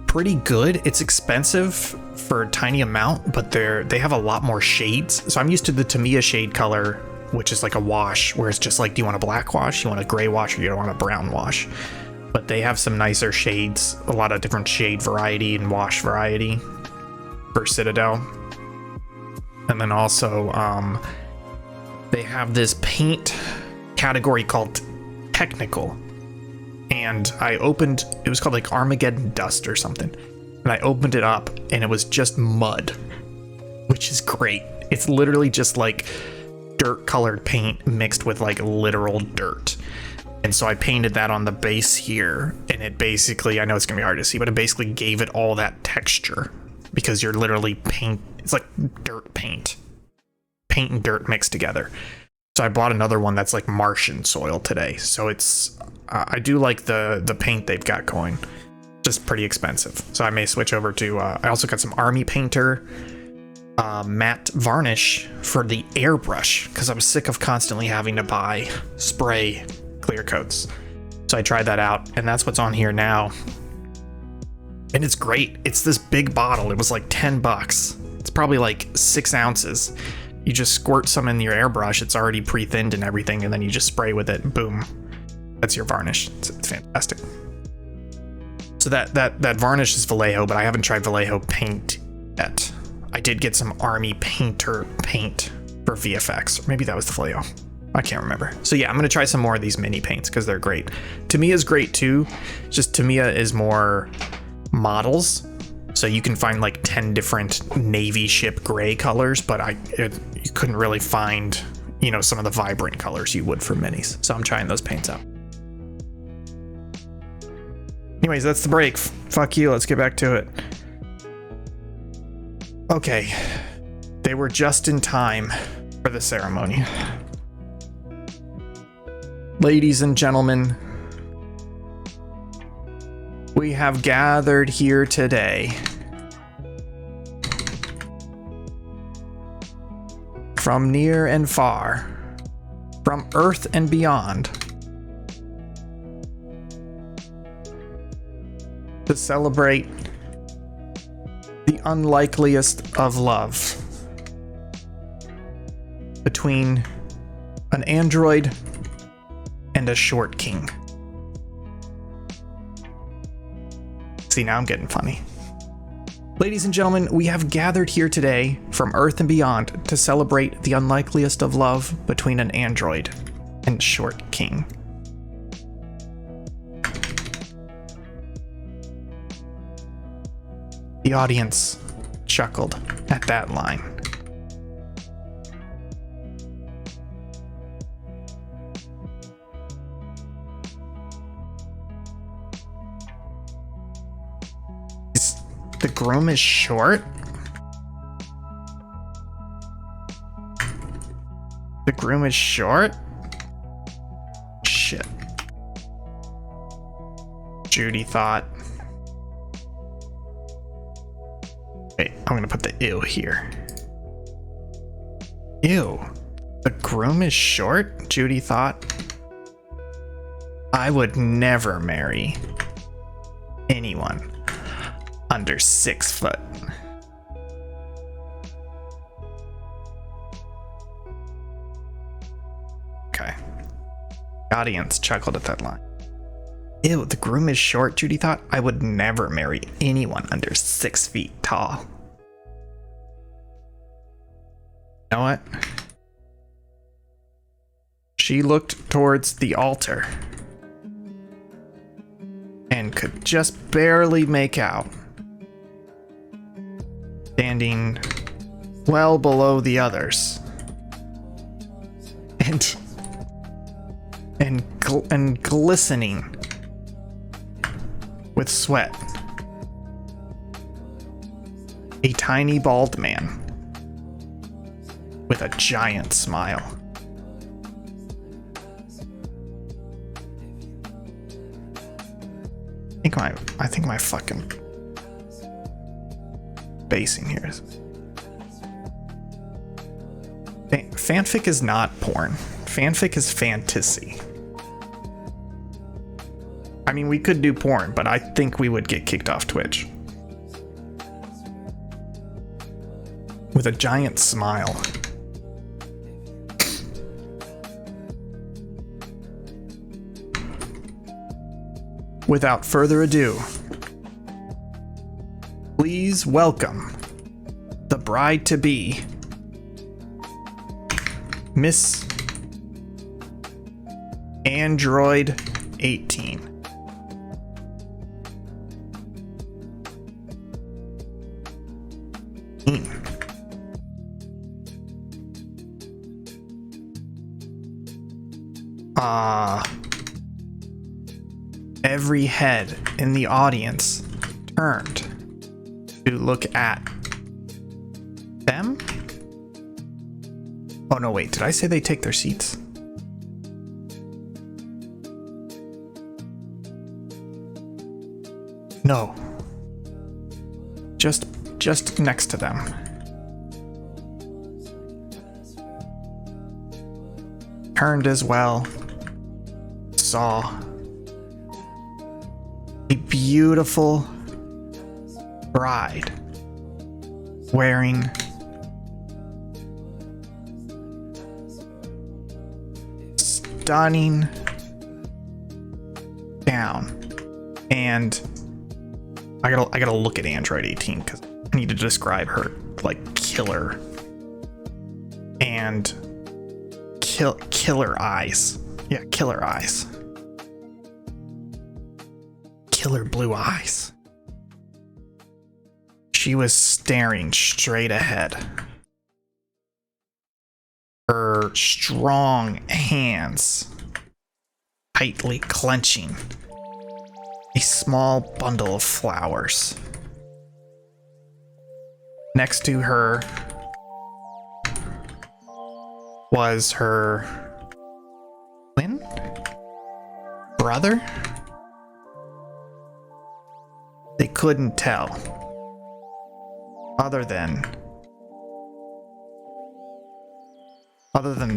pretty good. It's expensive for a tiny amount, but they have a lot more shades. So I'm used to the Tamiya shade color, which is like a wash, where it's just like, do you want a black wash, you want a gray wash, or you don't want a brown wash? But they have some nicer shades, a lot of different shade variety and wash variety for Citadel. And then also they have this paint category called technical, and I opened, it was called like Armageddon Dust or something, and I opened it up and it was just mud, which is great. It's literally just like dirt colored paint mixed with like literal dirt. And so I painted that on the base here, and it basically, I know it's gonna be hard to see, but it basically gave it all that texture, because you're literally it's like dirt paint and dirt mixed together. So I bought another one that's like Martian soil today. So it's, I do like the paint they've got going, just pretty expensive. So I may switch over to, I also got some Army Painter matte varnish for the airbrush, because I'm sick of constantly having to buy spray clear coats. So I tried that out, and that's what's on here now. And it's great. It's this big bottle. It was like $10. It's probably like 6 ounces. You just squirt some in your airbrush. It's already pre-thinned and everything, and then you just spray with it. Boom. That's your varnish. It's fantastic. So that varnish is Vallejo, but I haven't tried Vallejo paint yet. I did get some Army Painter paint for VFX. Or maybe that was the Vallejo. I can't remember. So yeah, I'm gonna try some more of these mini paints because they're great. Tamiya's great too. Just Tamiya is more models, so you can find like 10 different Navy ship gray colors, but you couldn't really find, you know, some of the vibrant colors you would for minis. So I'm trying those paints out. Anyways, that's the break. Fuck you. Let's get back to it. Okay, they were just in time for the ceremony. Ladies and gentlemen, we have gathered here today from near and far, from Earth and beyond, to celebrate the unlikeliest of love between an android and a short king. See, now I'm getting funny. Ladies and gentlemen, we have gathered here today from Earth and beyond to celebrate the unlikeliest of love between an android and short king. The audience chuckled at that line. The groom is short? The groom is short? Shit. Judy thought. Wait, I'm gonna put the ew here. Ew. The groom is short? Judy thought. I would never marry anyone under 6 foot. Okay. The audience chuckled at that line. Ew, the groom is short, Judy thought. I would never marry anyone under 6 feet tall. You know what? She looked towards the altar and could just barely make out, standing well below the others, and glistening with sweat, a tiny bald man with a giant smile. I think my fucking basing here is. Fanfic is not porn. Fanfic is fantasy. I mean, we could do porn, but I think we would get kicked off Twitch. With a giant smile. Without further ado, please welcome the bride-to-be, Miss Android 18. Every head in the audience turned to look at them. Oh no, wait, did I say they take their seats? No. Just next to them. Turned as well. Saw a beautiful bride wearing stunning gown, and I gotta look at Android 18 because I need to describe her, like, killer and killer eyes. Yeah, killer eyes. Killer blue eyes. She was staring straight ahead. Her strong hands tightly clenching a small bundle of flowers. Next to her was her twin? brother? They couldn't tell. Other than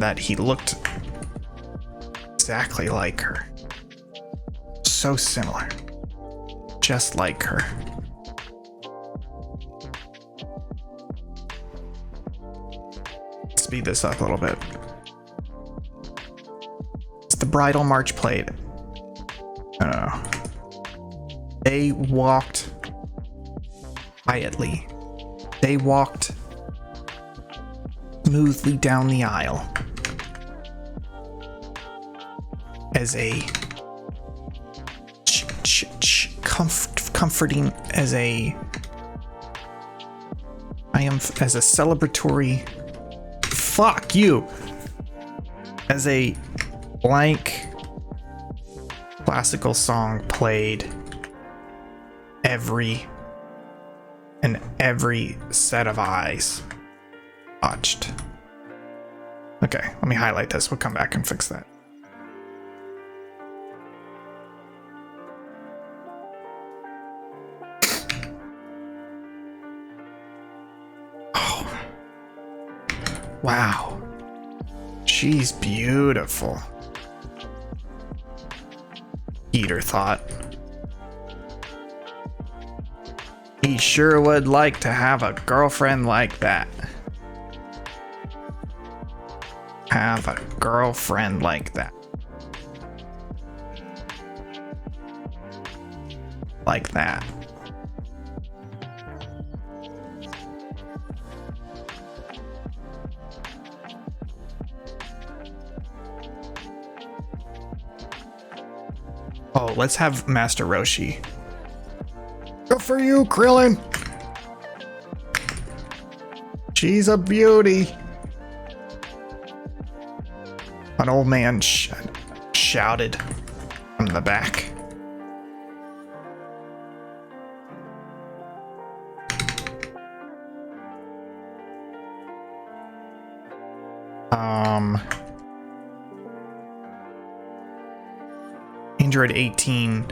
that, he looked exactly like her. So similar. Just like her. Speed this up a little bit. It's the bridal march played. They walked quietly. They walked smoothly down the aisle as a comforting as a celebratory fuck you as a blank classical song played every set of eyes watched. Okay, let me highlight this. We'll come back and fix that. Oh. Wow. She's beautiful. Peter thought. He sure would like to have a girlfriend like that. Have a girlfriend like that. Like that. Oh, let's have Master Roshi. Good for you, Krillin. She's a beauty. An old man shouted from the back. Android 18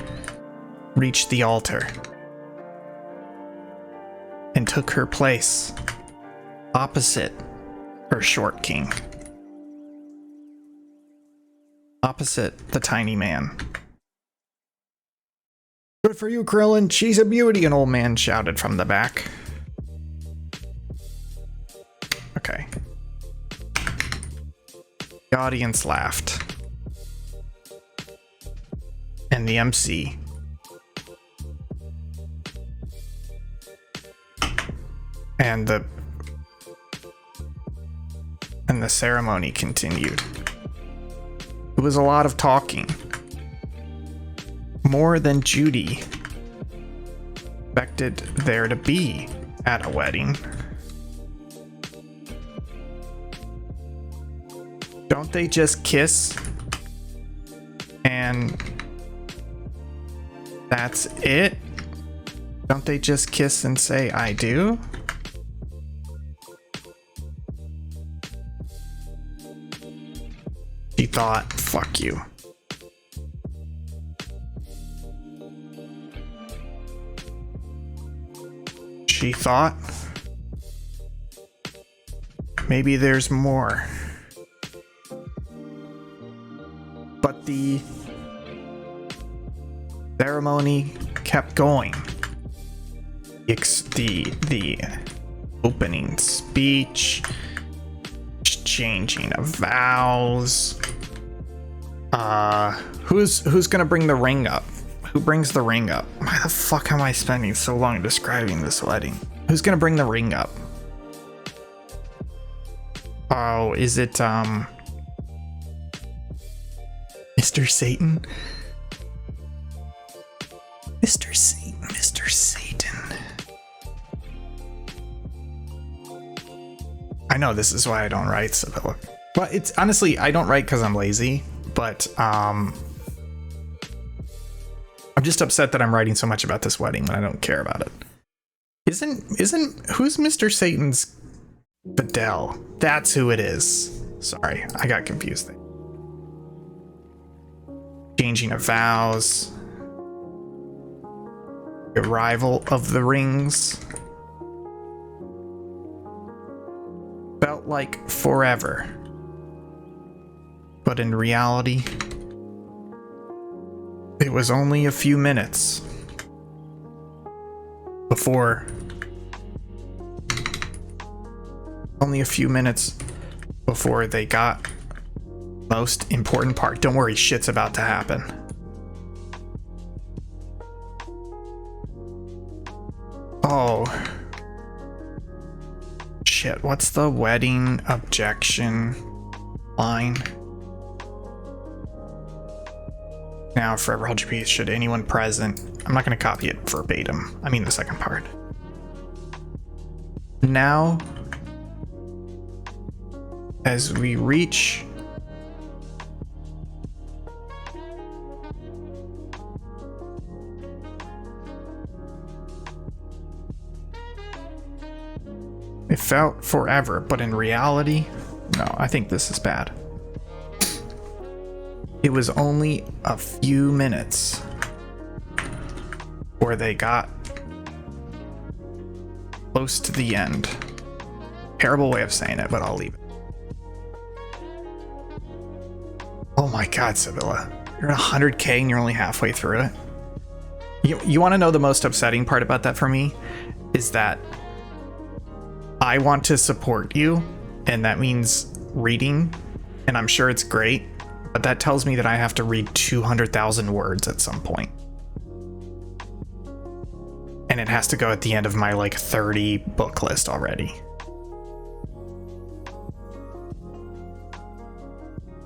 reached the altar and took her place opposite her short king. Opposite the tiny man. Good for you, Krillin. She's a beauty, an old man shouted from the back. Okay. The audience laughed. And the MC and the ceremony continued. It was a lot of talking. More than Judy expected there to be at a wedding. Don't they just kiss and that's it? Don't they just kiss and say, I do? She thought, fuck you. She thought, maybe there's more. But the ceremony kept going. The opening speech, changing of vows. Who's gonna bring the ring up? Who brings the ring up? Why the fuck am I spending so long describing this wedding? Who's gonna bring the ring up? Oh, is it Mr. Satan? Mr. Satan, Mr. Satan. I know this is why I don't write, Sibylla. But it's honestly, I don't write because I'm lazy, but I'm just upset that I'm writing so much about this wedding when I don't care about it. Who's Mr. Satan's Fidel? That's who it is. Sorry, I got confused there. exchanging of vows, the arrival of the rings. Felt like forever. But in reality, it was only a few minutes before they got most important part. Don't worry, shit's about to happen. Oh. Shit, what's the wedding objection line? Now, forever hold your peace. Should anyone present... I'm not going to copy it verbatim. I mean the second part. Now, as we reach... It felt forever, but in reality, no, I think this is bad. It was only a few minutes where they got close to the end. Terrible way of saying it, but I'll leave it. Oh my god, Sibylla. You're at 100k and you're only halfway through it. You want to know the most upsetting part about that for me? Is that I want to support you, and that means reading, and I'm sure it's great, but that tells me that I have to read 200,000 words at some point. And it has to go at the end of my like 30 book list already.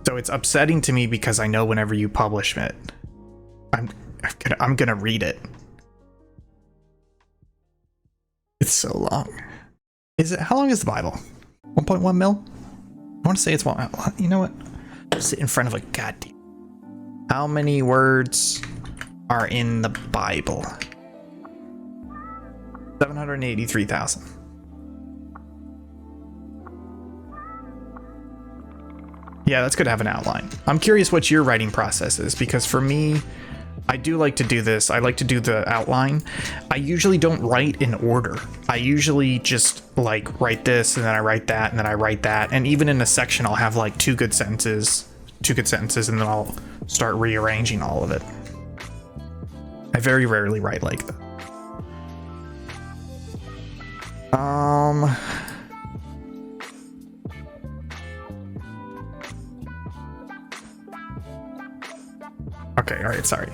So it's upsetting to me because I know whenever you publish it, I'm gonna read it. It's so long. Is it? How long is the Bible? 1.1 mil? I want to say it's one. You know what? I'll sit in front of a goddamn. How many words are in the Bible? 783,000. Yeah, that's good to have an outline. I'm curious what your writing process is, because for me, I do like to do this. I like to do the outline. I usually don't write in order. I usually just like write this and then I write that and then I write that. And even in a section, I'll have like two good sentences, and then I'll start rearranging all of it. I very rarely write like that. Okay, alright, sorry.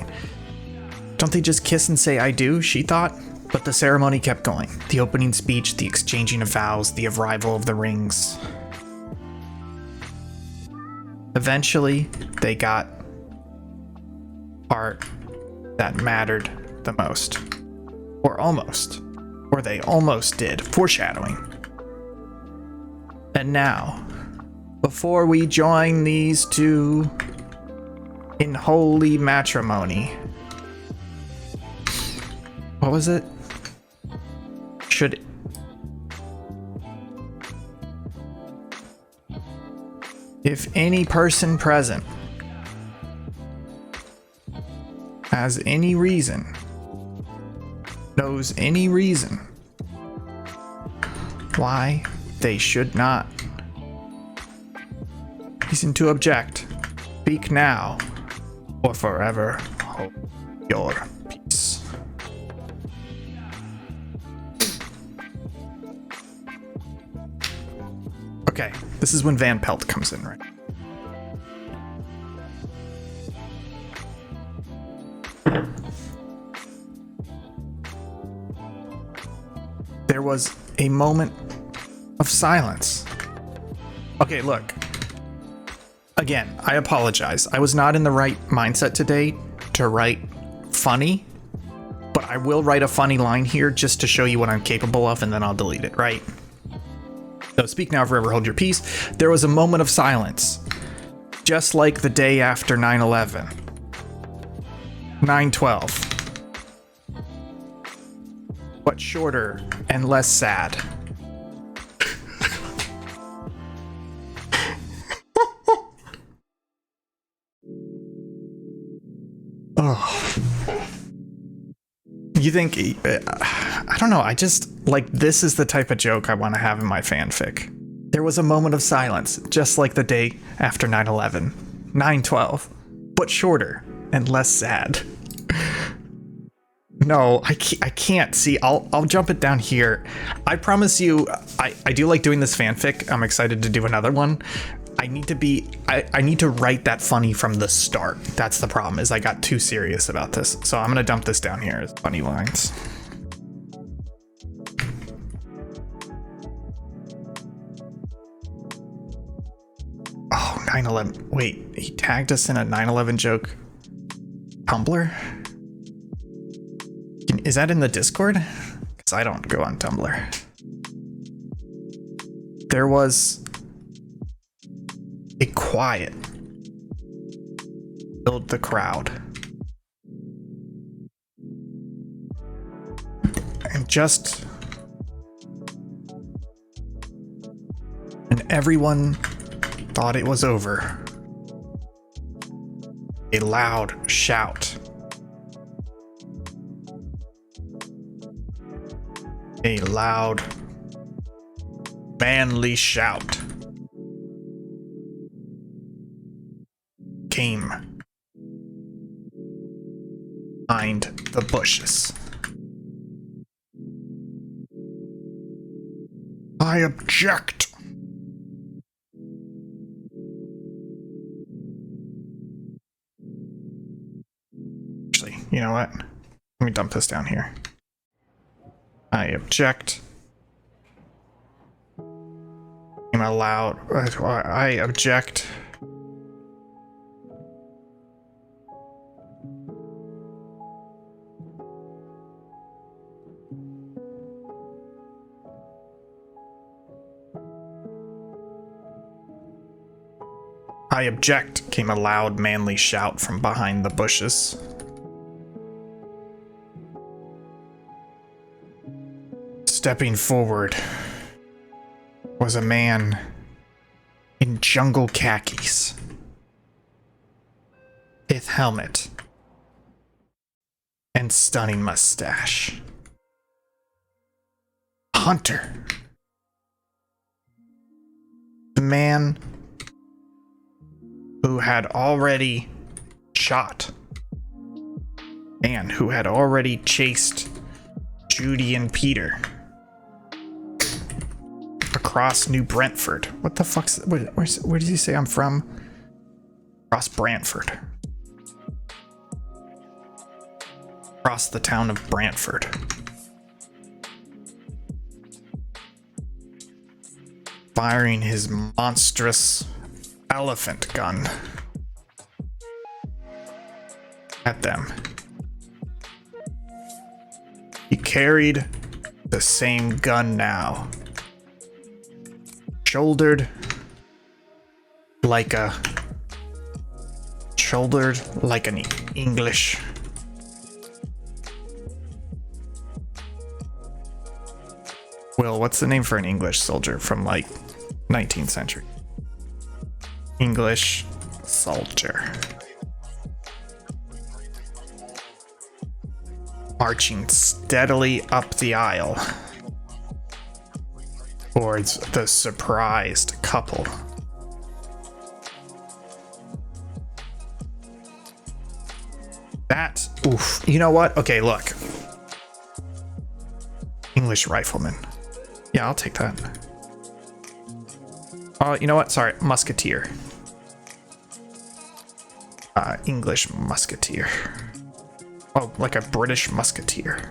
Don't they just kiss and say I do, she thought? But the ceremony kept going. The opening speech, the exchanging of vows, the arrival of the rings. Eventually, they got part that mattered the most. Or almost. Or they almost did. Foreshadowing. And now, before we join these two in holy matrimony. What was it? Should... If any person present has any reason, knows any reason why they should not reason to object, speak now or forever hold your peace. Okay, this is when Van Pelt comes in, right? There was a moment of silence. Okay, look. Again, I apologize. I was not in the right mindset today to write funny, but I will write a funny line here just to show you what I'm capable of, and then I'll delete it, right? So speak now, forever hold your peace. There was a moment of silence, just like the day after 9/11. 9/12. But shorter and less sad. Oh. You think, I don't know, I just, like, this is the type of joke I want to have in my fanfic. There was a moment of silence, just like the day after 9/11, 9/12, but shorter and less sad. No, I can't see. I'll jump it down here. I promise you, I do like doing this fanfic. I'm excited to do another one. I need to write that funny from the start. That's the problem, is I got too serious about this. So I'm gonna dump this down here as funny lines. Oh, 9/11. Wait, he tagged us in a 9/11 joke. Tumblr? Is that in the Discord? Because I don't go on Tumblr. There was a quiet filled the crowd. And everyone thought it was over, a loud shout. A loud, manly shout came behind the bushes. I object. Actually, you know what? Let me dump this down here. I object. I'm allowed. I object. I object, came a loud, manly shout from behind the bushes. Stepping forward was a man in jungle khakis, pith helmet, and stunning mustache. Hunter. The man who had already shot and who had already chased Judy and Peter across New Brentford. What the fuck's... Where does he say I'm from? Across Brantford. Across the town of Brantford. Firing his monstrous elephant gun at them. He carried the same gun now. Shouldered like an English. Will, what's the name for an English soldier from like 19th century? English soldier. Marching steadily up the aisle towards the surprised couple. That, oof. You know what? Okay, look. English rifleman. Yeah, I'll take that. You know what? Sorry, musketeer. English musketeer. Oh, like a British musketeer.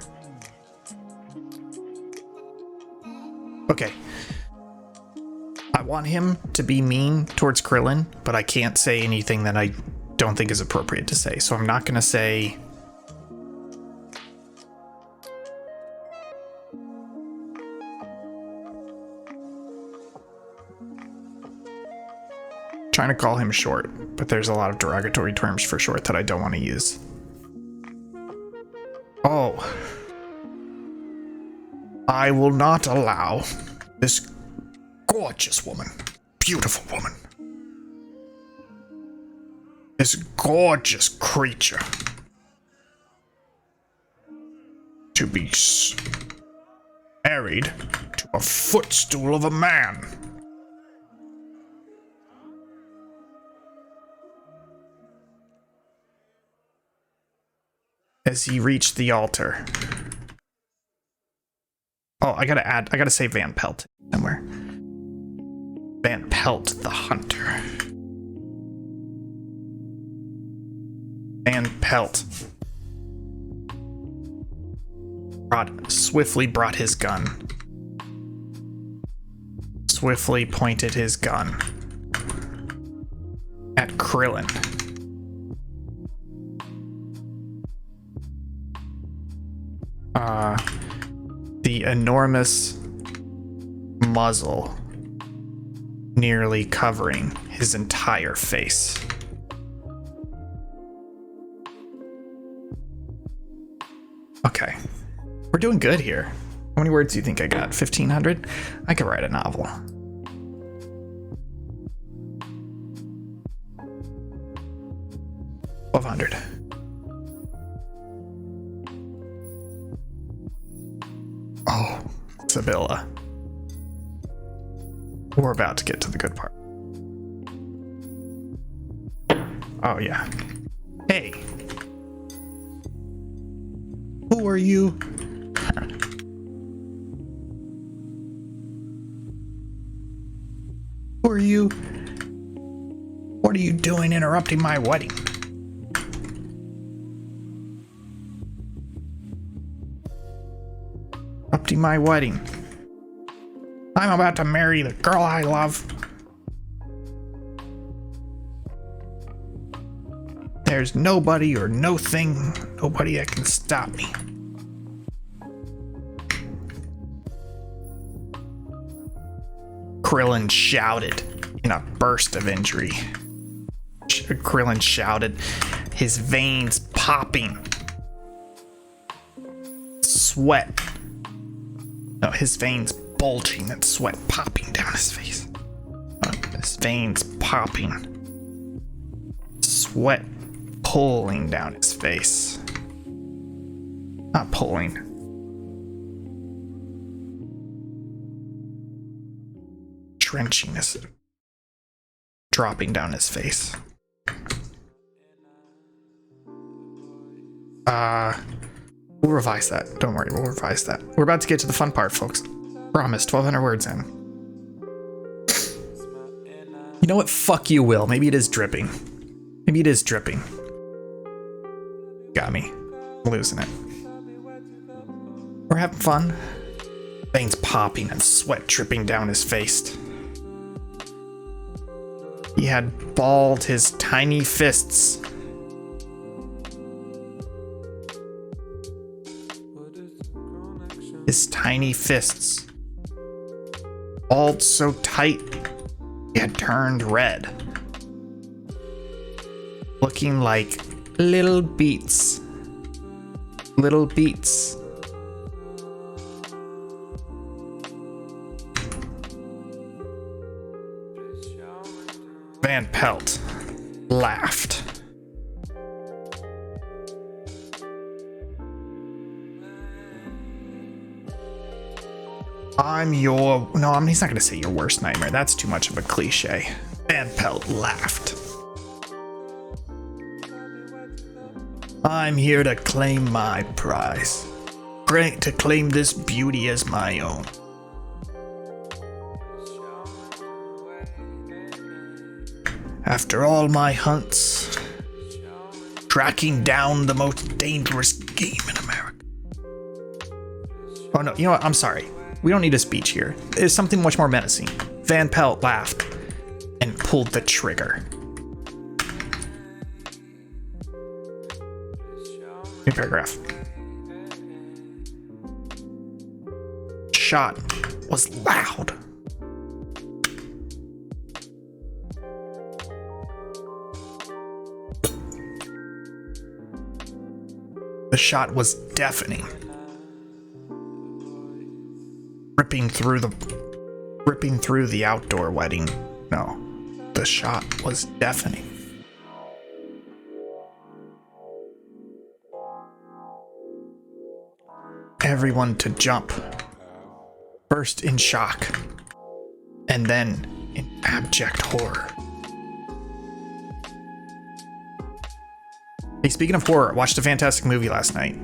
Okay. I want him to be mean towards Krillin, but I can't say anything that I don't think is appropriate to say. So I'm not going to say... Trying to call him short, but there's a lot of derogatory terms for short that I don't want to use. Oh. I will not allow this gorgeous woman, beautiful woman, this gorgeous creature to be married to a footstool of a man. As he reached the altar. Oh, I gotta say Van Pelt somewhere. Van Pelt the hunter. Van Pelt swiftly brought his gun. Swiftly pointed his gun at Krillin. The enormous muzzle nearly covering his entire face. Okay. We're doing good here. How many words do you think I got? 1,500? I could write a novel. 1,200. Oh, Sibylla. We're about to get to the good part. Oh, yeah. Hey. Who are you? Who are you? What are you doing interrupting my wedding? Interrupting my wedding. I'm about to marry the girl I love. There's nobody or no thing, nobody that can stop me. Krillin shouted in a burst of injury. Krillin shouted, his veins popping. Sweat. No, his veins bulging and sweat popping down his face. His veins popping. Sweat pulling down his face. Not pulling. Drenching his, dropping down his face. We'll revise that. Don't worry, we'll revise that. We're about to get to the fun part, folks. Promise, 1,200 words in. You know what? Fuck you, Will. Maybe it is dripping. Maybe it is dripping. Got me. I'm losing it. We're having fun. Veins popping and sweat dripping down his face. He had balled his tiny fists. His tiny fists. Balled so tight, he had turned red. Looking like little beets. Little beets. Van Pelt laughed. He's not gonna say your worst nightmare. That's too much of a cliche. Van Pelt laughed. I'm here to claim my prize. To claim this beauty as my own. After all my hunts, tracking down the most dangerous game in America. Oh no, you know what? I'm sorry. We don't need a speech here. There's something much more menacing. Van Pelt laughed and pulled the trigger. New paragraph. Shot was loud. The shot was deafening. Ripping through the outdoor wedding. No, the shot was deafening. everyone to jump. First in shock, and then in abject horror. Hey, speaking of horror, I watched a fantastic movie last night.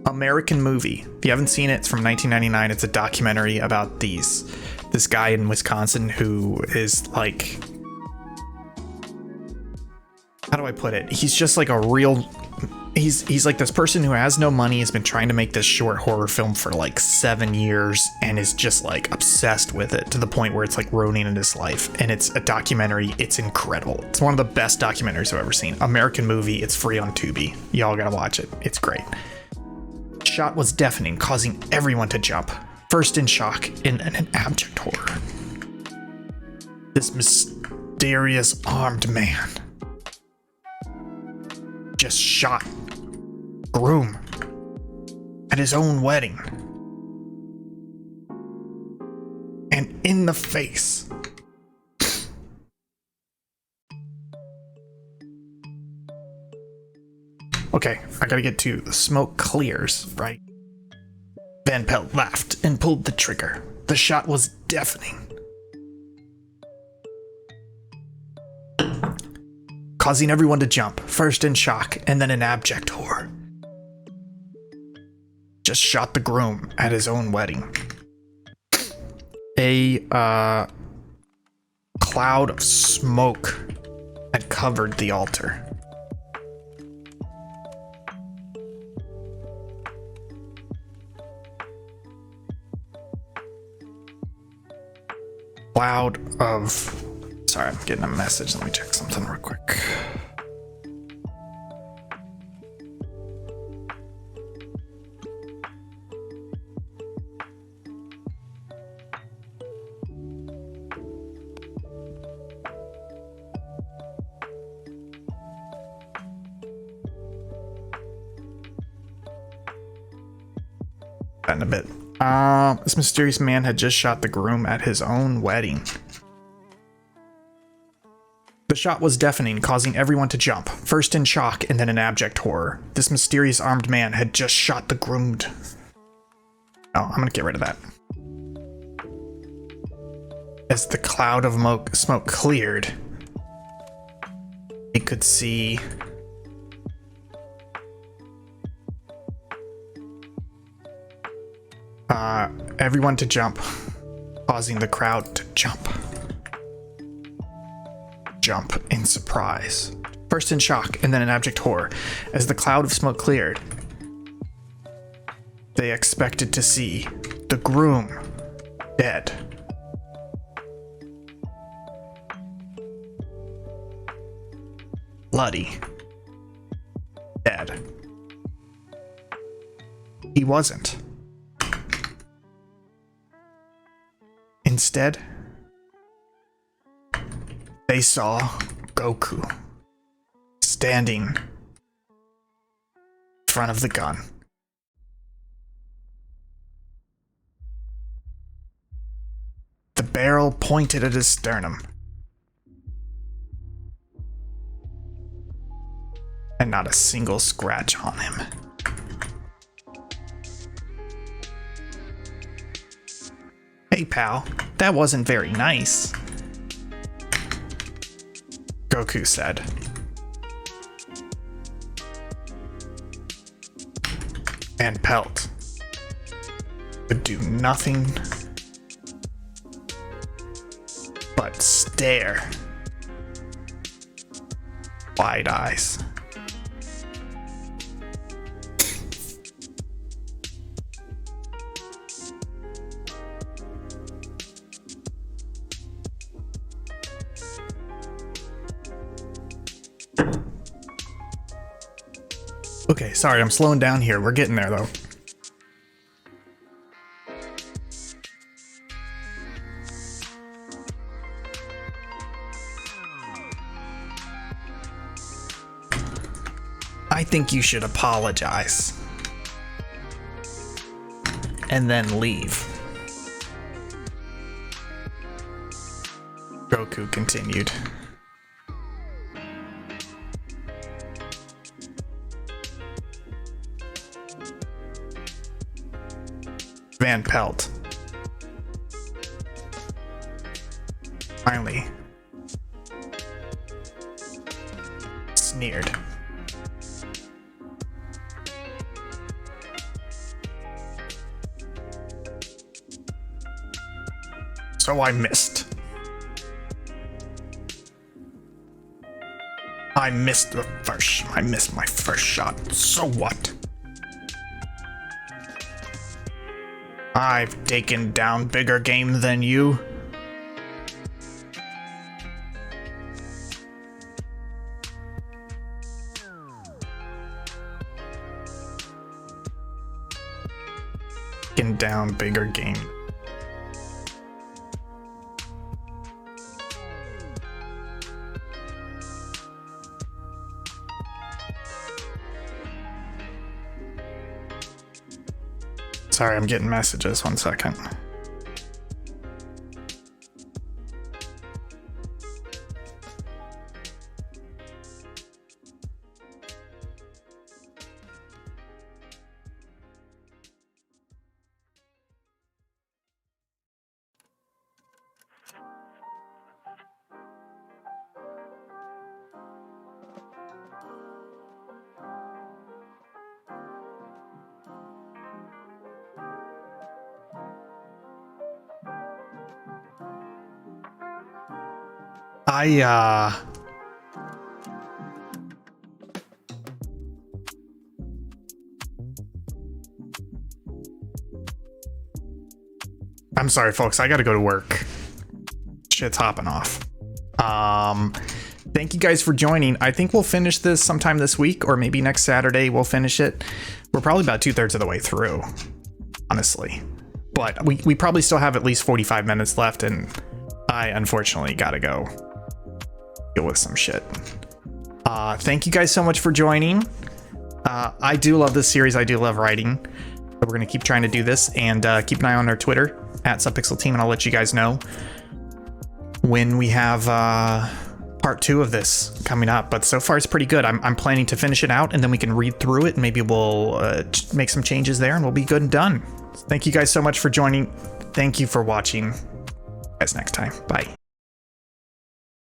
American Movie. If you haven't seen it, it's from 1999. It's a documentary about this guy in Wisconsin who is like, how do I put it? He's just like a real, he's like this person who has no money, has been trying to make this short horror film for like 7 years and is just like obsessed with it to the point where it's like ruining his life. And it's a documentary. It's incredible. It's one of the best documentaries I've ever seen. American Movie. It's free on Tubi. Y'all gotta watch it. It's great. Shot was deafening, causing everyone to jump. First in shock and an abject horror. This mysterious armed man just shot groom at his own wedding, and in the face. Okay, I gotta get to the smoke clears, right? Van Pelt laughed and pulled the trigger. The shot was deafening, causing everyone to jump, first in shock and then in abject horror. Just shot the groom at his own wedding. A cloud of smoke had covered the altar. Sorry, I'm getting a message. Let me check something real quick. In a bit. This mysterious man had just shot the groom at his own wedding. The shot was deafening, causing everyone to jump, first in shock and then in abject horror. This mysterious armed man had just shot the groomed. Oh, I'm gonna get rid of that. As the cloud of smoke cleared, they could see everyone to jump, causing the crowd to jump in surprise. First in shock and then in abject horror. As the cloud of smoke cleared, they expected to see the groom dead. Bloody. Dead. He wasn't. Instead, they saw Goku standing in front of the gun. The barrel pointed at his sternum, and not a single scratch on him. Hey pal, that wasn't very nice, Goku said. And Pelt could do nothing but stare, wide eyes. Okay, sorry, I'm slowing down here. We're getting there, though. I think you should apologize. And then leave. Goku continued. Batman pelt. Finally. Sneered. So I missed. I missed my first shot. So what? I've taken down bigger game than you. Taken down bigger game. Sorry, I'm getting messages. 1 second. I'm sorry, folks. I gotta go to work. Shit's hopping off. Thank you guys for joining. I think we'll finish this sometime this week, or maybe next Saturday we'll finish it. We're probably about 2/3 of the way through, honestly. But we probably still have at least 45 minutes left, and I unfortunately gotta go deal with some shit. Thank you guys so much for joining. I do love this series. I do love writing. So we're gonna keep trying to do this, and keep an eye on our Twitter @SubPixelTeam, and I'll let you guys know when we have part 2 of this coming up. But so far it's pretty good. I'm planning to finish it out, and then we can read through it, and maybe we'll make some changes there, and we'll be good and done. Thank you guys so much for joining. Thank you for watching. See you guys next time. Bye.